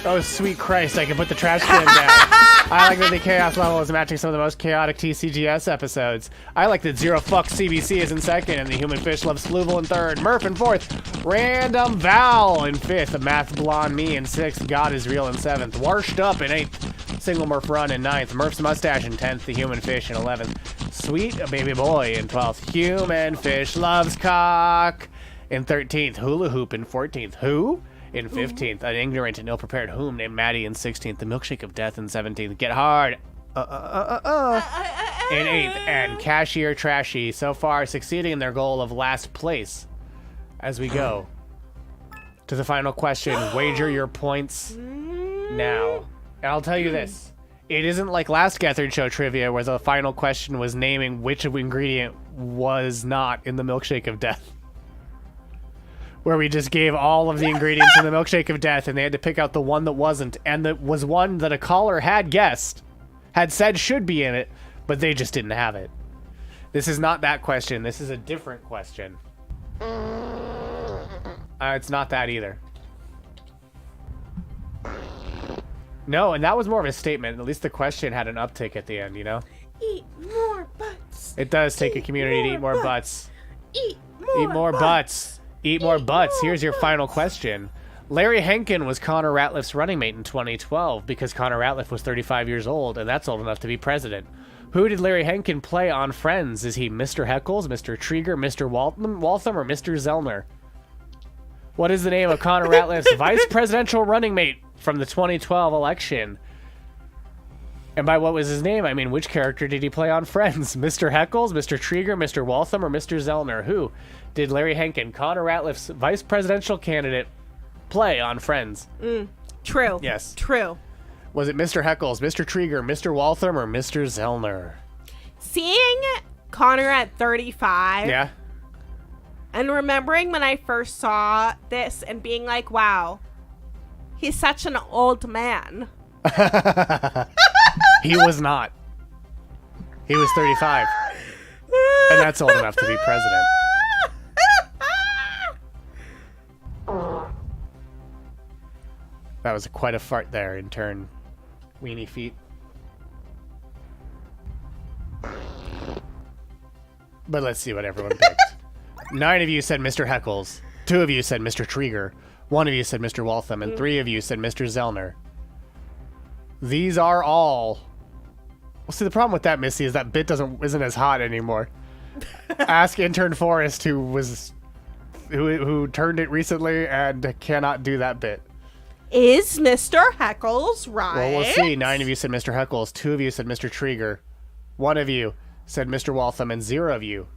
Oh, sweet Christ, I can put the trash can down. I like that the chaos level is matching some of the most chaotic TCGS episodes. I like that Zero Fuck CBC is in second, and the Human Fish loves Fluval in third, Murph in fourth, Random Val in fifth, Math Blonde Me in sixth, God is Real in seventh, Washed Up in eighth, Single Murph Run in ninth, Murph's Mustache in 10th, the Human Fish in 11th, Sweet Baby Boy in 12th, Human Fish Loves Cock in 13th, Hula Hoop in 14th, Who? In 15th, an ignorant and ill-prepared whom named Maddie in 16th, the Milkshake of Death in 17th, Get Hard in 8th, and Cashier Trashy so far succeeding in their goal of last place. As we go to the final question, wager your points now. And I'll tell you this, It isn't like last Gethard Show trivia where the final question was naming which ingredient was not in the milkshake of death. Where we just gave all of the ingredients in the milkshake of death and they had to pick out the one that wasn't, and that was one that a caller had guessed, had said should be in it, but they just didn't have it. This is not that question. This is a different question. It's not that either. No, and that was more of a statement. At least the question had an uptick at the end, you know? Eat more butts. It does take a community to eat more butts. Eat Eat more butts. Eat more butts. Here's your final question. Larry Henkin was Connor Ratliff's running mate in 2012 because Connor Ratliff was 35 years old, and that's old enough to be president. Who did Larry Henkin play on Friends? Is he Mr. Heckles, Mr. Trieger, Mr. Waltham, or Mr. Zellner? What is the name of Connor Ratliff's vice presidential running mate from the 2012 election? And by what was his name, I mean which character did he play on Friends? Mr. Heckles, Mr. Trieger, Mr. Waltham, or Mr. Zellner? Who did Larry Henkin, Connor Ratliff's vice presidential candidate, play on Friends? True. Yes. True. Was it Mr. Heckles, Mr. Trieger, Mr. Waltham, or Mr. Zellner? Seeing Connor at 35. Yeah. And remembering when I first saw this and being like, wow, he's such an old man. He was not. He was 35. And that's old enough to be president. That was quite a fart there, intern. Weenie feet. But let's see what everyone picked. 9 of you said Mr. Heckles. 2 of you said Mr. Trieger. 1 of you said Mr. Waltham. And 3 of you said Mr. Zellner. These are all... Well, see, the problem with that, Missy, is that bit isn't as hot anymore. Ask Intern Forrest, who turned it recently and cannot do that bit. Is Mr. Heckles right? Well, we'll see. 9 of you said Mr. Heckles. 2 of you said Mr. Trieger. 1 of you said Mr. Waltham. And 3 of you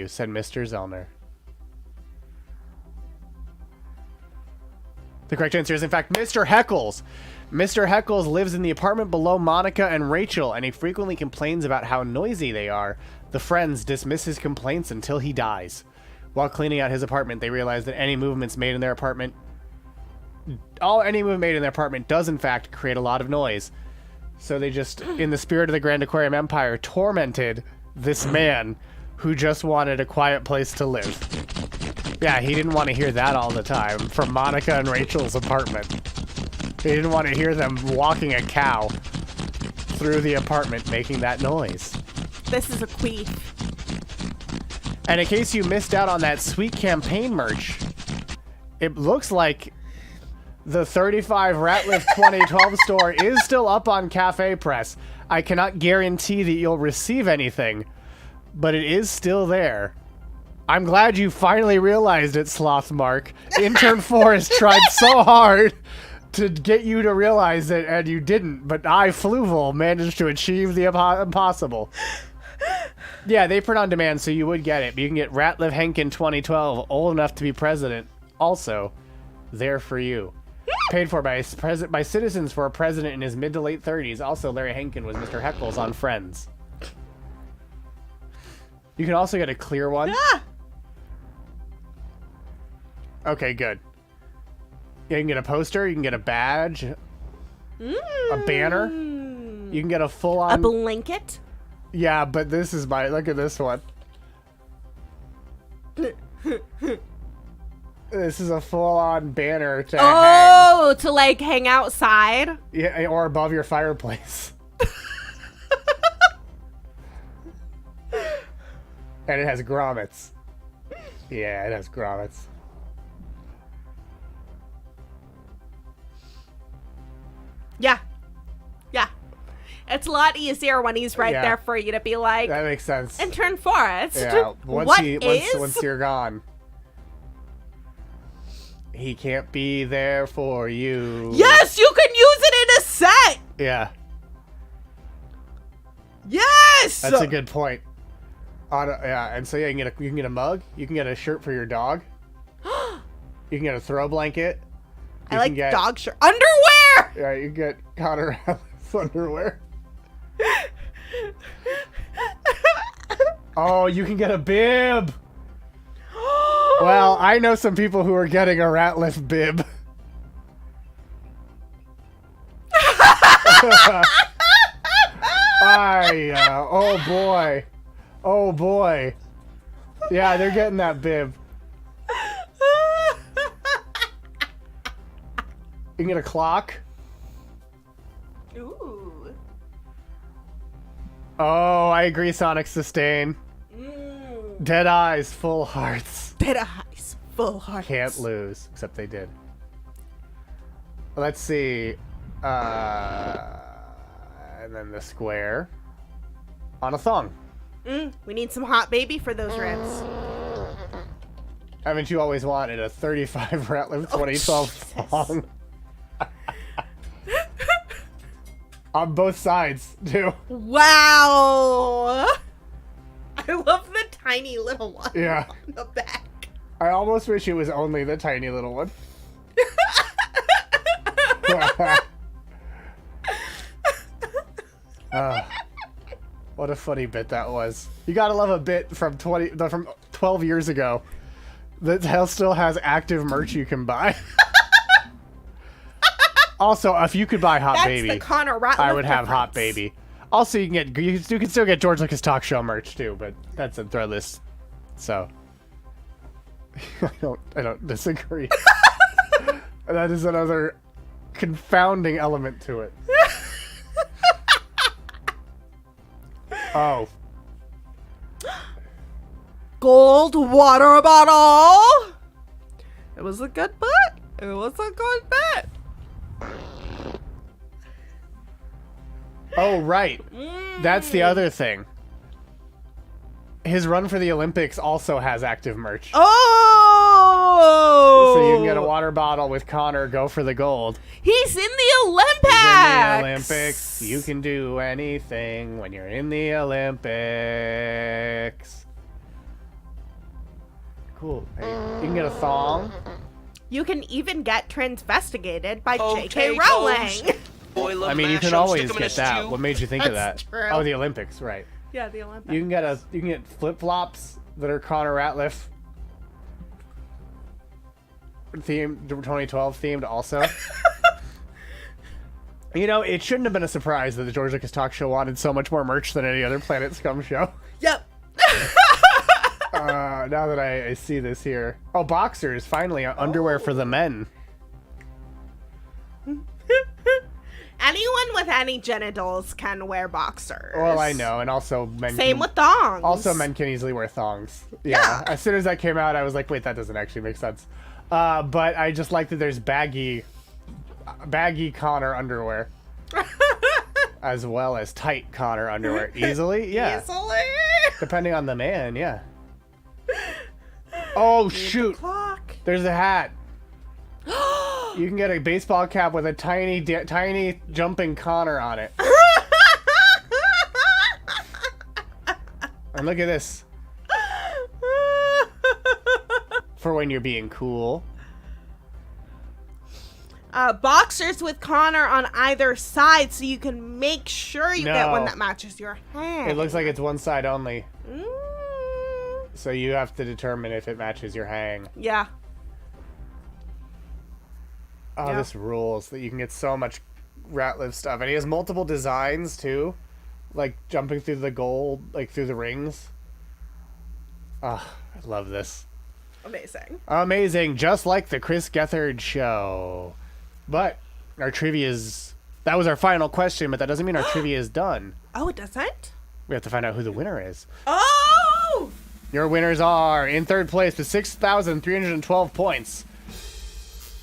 said Mr. Zellner. The correct answer is, in fact, Mr. Heckles. Mr. Heckles lives in the apartment below Monica and Rachel, and he frequently complains about how noisy they are. The friends dismiss his complaints until he dies. While cleaning out his apartment, they realize that any movement made in their apartment does, in fact, create a lot of noise. So they just, in the spirit of the Grand Aquarium Empire, tormented this man who just wanted a quiet place to live. Yeah, he didn't want to hear that all the time from Monica and Rachel's apartment. He didn't want to hear them walking a cow through the apartment making that noise. This is a queef. And in case you missed out on that sweet campaign merch, it looks like the 35 Ratliff 2012 store is still up on Cafe Press. I cannot guarantee that you'll receive anything, but it is still there. I'm glad you finally realized it, Sloth Mark. Intern Forrest tried so hard to get you to realize it, and you didn't, but I, Fluval, managed to achieve the impossible. Yeah, they print on demand, so you would get it, but you can get Ratliff Henkin 2012, old enough to be president, also there for you. Paid for by citizens for a president in his mid to late 30s. Also, Larry Henkin was Mr. Heckles on Friends. You can also get a clear one. Ah! Okay, good. You can get a poster, you can get a badge, a banner. You can get a full-on... A blanket? Yeah, but this is look at this one. This is a full-on banner to hang. To like hang outside? Yeah, or above your fireplace. And it has grommets. Yeah, it has grommets. Yeah. Yeah. It's a lot easier when he's right there for you to be like... That makes sense. Intern Forrest. Yeah, once you're gone. He can't be there for you. Yes, you can use it in a set! Yeah. Yes! That's a good point. Yeah, and so yeah, you can get a mug. You can get a shirt for your dog. You can get a throw blanket. I like dog shirt. Underwear! Yeah, you can get Connor underwear. Oh, you can get a bib. Well, I know some people who are getting a Ratliff bib. Oh boy. Oh boy. Yeah, they're getting that bib. You can get a clock. Ooh. Oh, I agree, Sonic Sustain. Dead eyes, full hearts. Dead eyes, full hearts. Can't lose, except they did. Let's see. And then the square on a thong. We need some hot baby for those ribs. Haven't you always wanted a 35 Ratliff 2012 thong? On both sides, too. Wow! I love the tiny little one Yeah. on the back. I almost wish it was only the tiny little one. What a funny bit that was. You gotta love a bit from 12 years ago that still has active merch you can buy. Also, if you could buy Hot That's Baby, the Connor Ratliff I would have difference. Hot Baby. Also, you can still get George Lucas Talk Show merch too, but that's a Threadless. So I don't disagree. That is another confounding element to it. Oh. Gold water bottle. It was a good bet. It was a good bet. Oh, right. That's the other thing. His run for the Olympics also has active merch. Oh! So you can get a water bottle with Connor, go for the gold. He's in the Olympics! He's in the Olympics. You can do anything when you're in the Olympics. Cool. Hey, you can get a thong. You can even get transvestigated by Potatoes. J.K. Rowling. Boil 'em, I mean, you mash can 'em, always stick 'em in get a that. stew. What made you think of that? That's true. Oh, the Olympics, right. Yeah, the Olympics. You can get flip-flops that are Connor Ratliff themed, 2012 themed also. You know, it shouldn't have been a surprise that the George Lucas Talk Show wanted so much more merch than any other Planet Scum show. Yep. Now that I see this here. Oh, boxers, finally, underwear for the men. Anyone with any genitals can wear boxers. Well, I know, and also men Same can, with thongs. Also, men can easily wear thongs. Yeah. As soon as that came out, I was like, wait, that doesn't actually make sense. But I just like that there's baggy Connor underwear. As well as tight Connor underwear. Easily? Yeah. Easily? Depending on the man, yeah. Oh, shoot. Clock. There's a hat. You can get a baseball cap with a tiny jumping Connor on it. And look at this. For when you're being cool. Boxers with Connor on either side, so you can make sure you get one No. that matches your hair. It looks like it's one side only. Mm, So you have to determine if it matches your hang. yeah. Oh, Yeah. this rules that you can get so much Ratliff stuff. And he has multiple designs, too. Like, jumping through the gold, like, through the rings. Oh, I love this. Amazing. Amazing, just like the Chris Gethard show. But our trivia's... That was our final question, but that doesn't mean our trivia is done. Oh, it doesn't? We have to find out who the winner is. Oh! Your winners are, in third place with 6,312 points,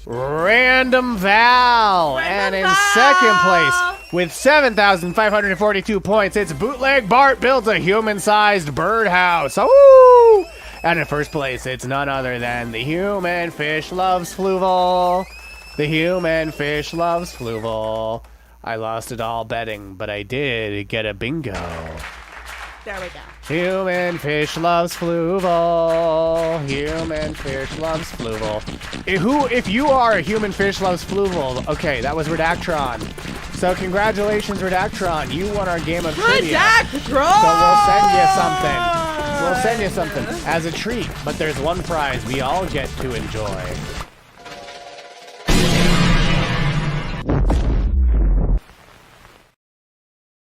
Random Val. And in second place with 7,542 points, it's Bootleg Bart Builds a Human-Sized Birdhouse. Oh! And in first place, it's none other than the Human Fish Loves Fluval. The Human Fish Loves Fluval. I lost it all betting, but I did get a bingo. There we go. Human Fish Loves Fluval. Human Fish Loves Fluval. If you are a Human Fish Loves Fluval, okay, that was Redactron. So congratulations, Redactron. You won our game of trivia. Redactron! So we'll send you something. We'll send you something as a treat. But there's one prize we all get to enjoy.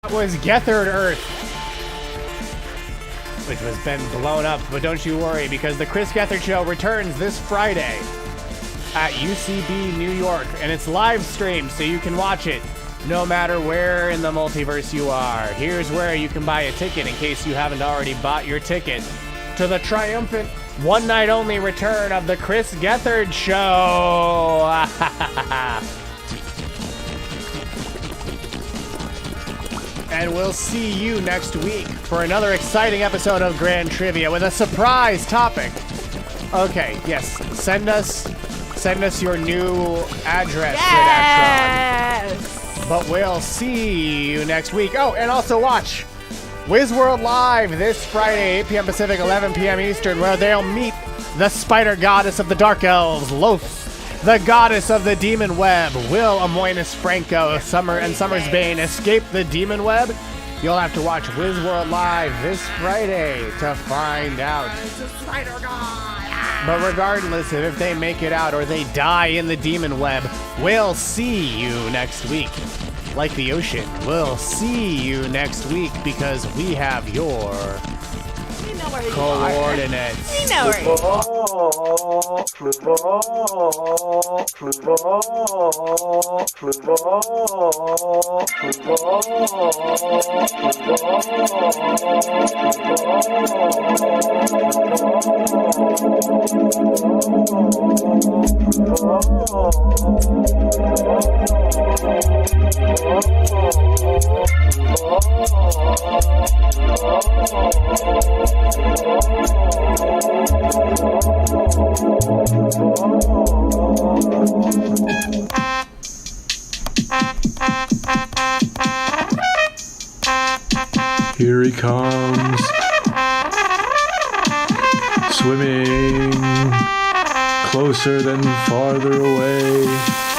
That was Gethard Earth, which has been blown up. But don't you worry, because the Chris Gethard Show returns this Friday at UCB New York, and it's live streamed, so you can watch it no matter where in the multiverse you are. Here's where you can buy a ticket in case you haven't already bought your ticket to the triumphant one-night-only return of the Chris Gethard Show. And we'll see you next week for another exciting episode of Grand Trivia with a surprise topic. Okay, yes, send us your new address, Yes! But we'll see you next week. Oh, and also watch WizWorld Live this Friday, 8 p.m. Pacific, 11 p.m. Eastern, where they'll meet the spider goddess of the Dark Elves, Loth, the goddess of the Demon Web. Will Amoinus Franco, Summer's Bane escape the Demon Web? You'll have to watch WizWorld Live this Friday to find out. But regardless of if they make it out or they die in the Demon Web, we'll see you next week. Like the ocean, we'll see you next week because we have your coordinates. We know where you are. Here he comes. Swimming closer than farther away.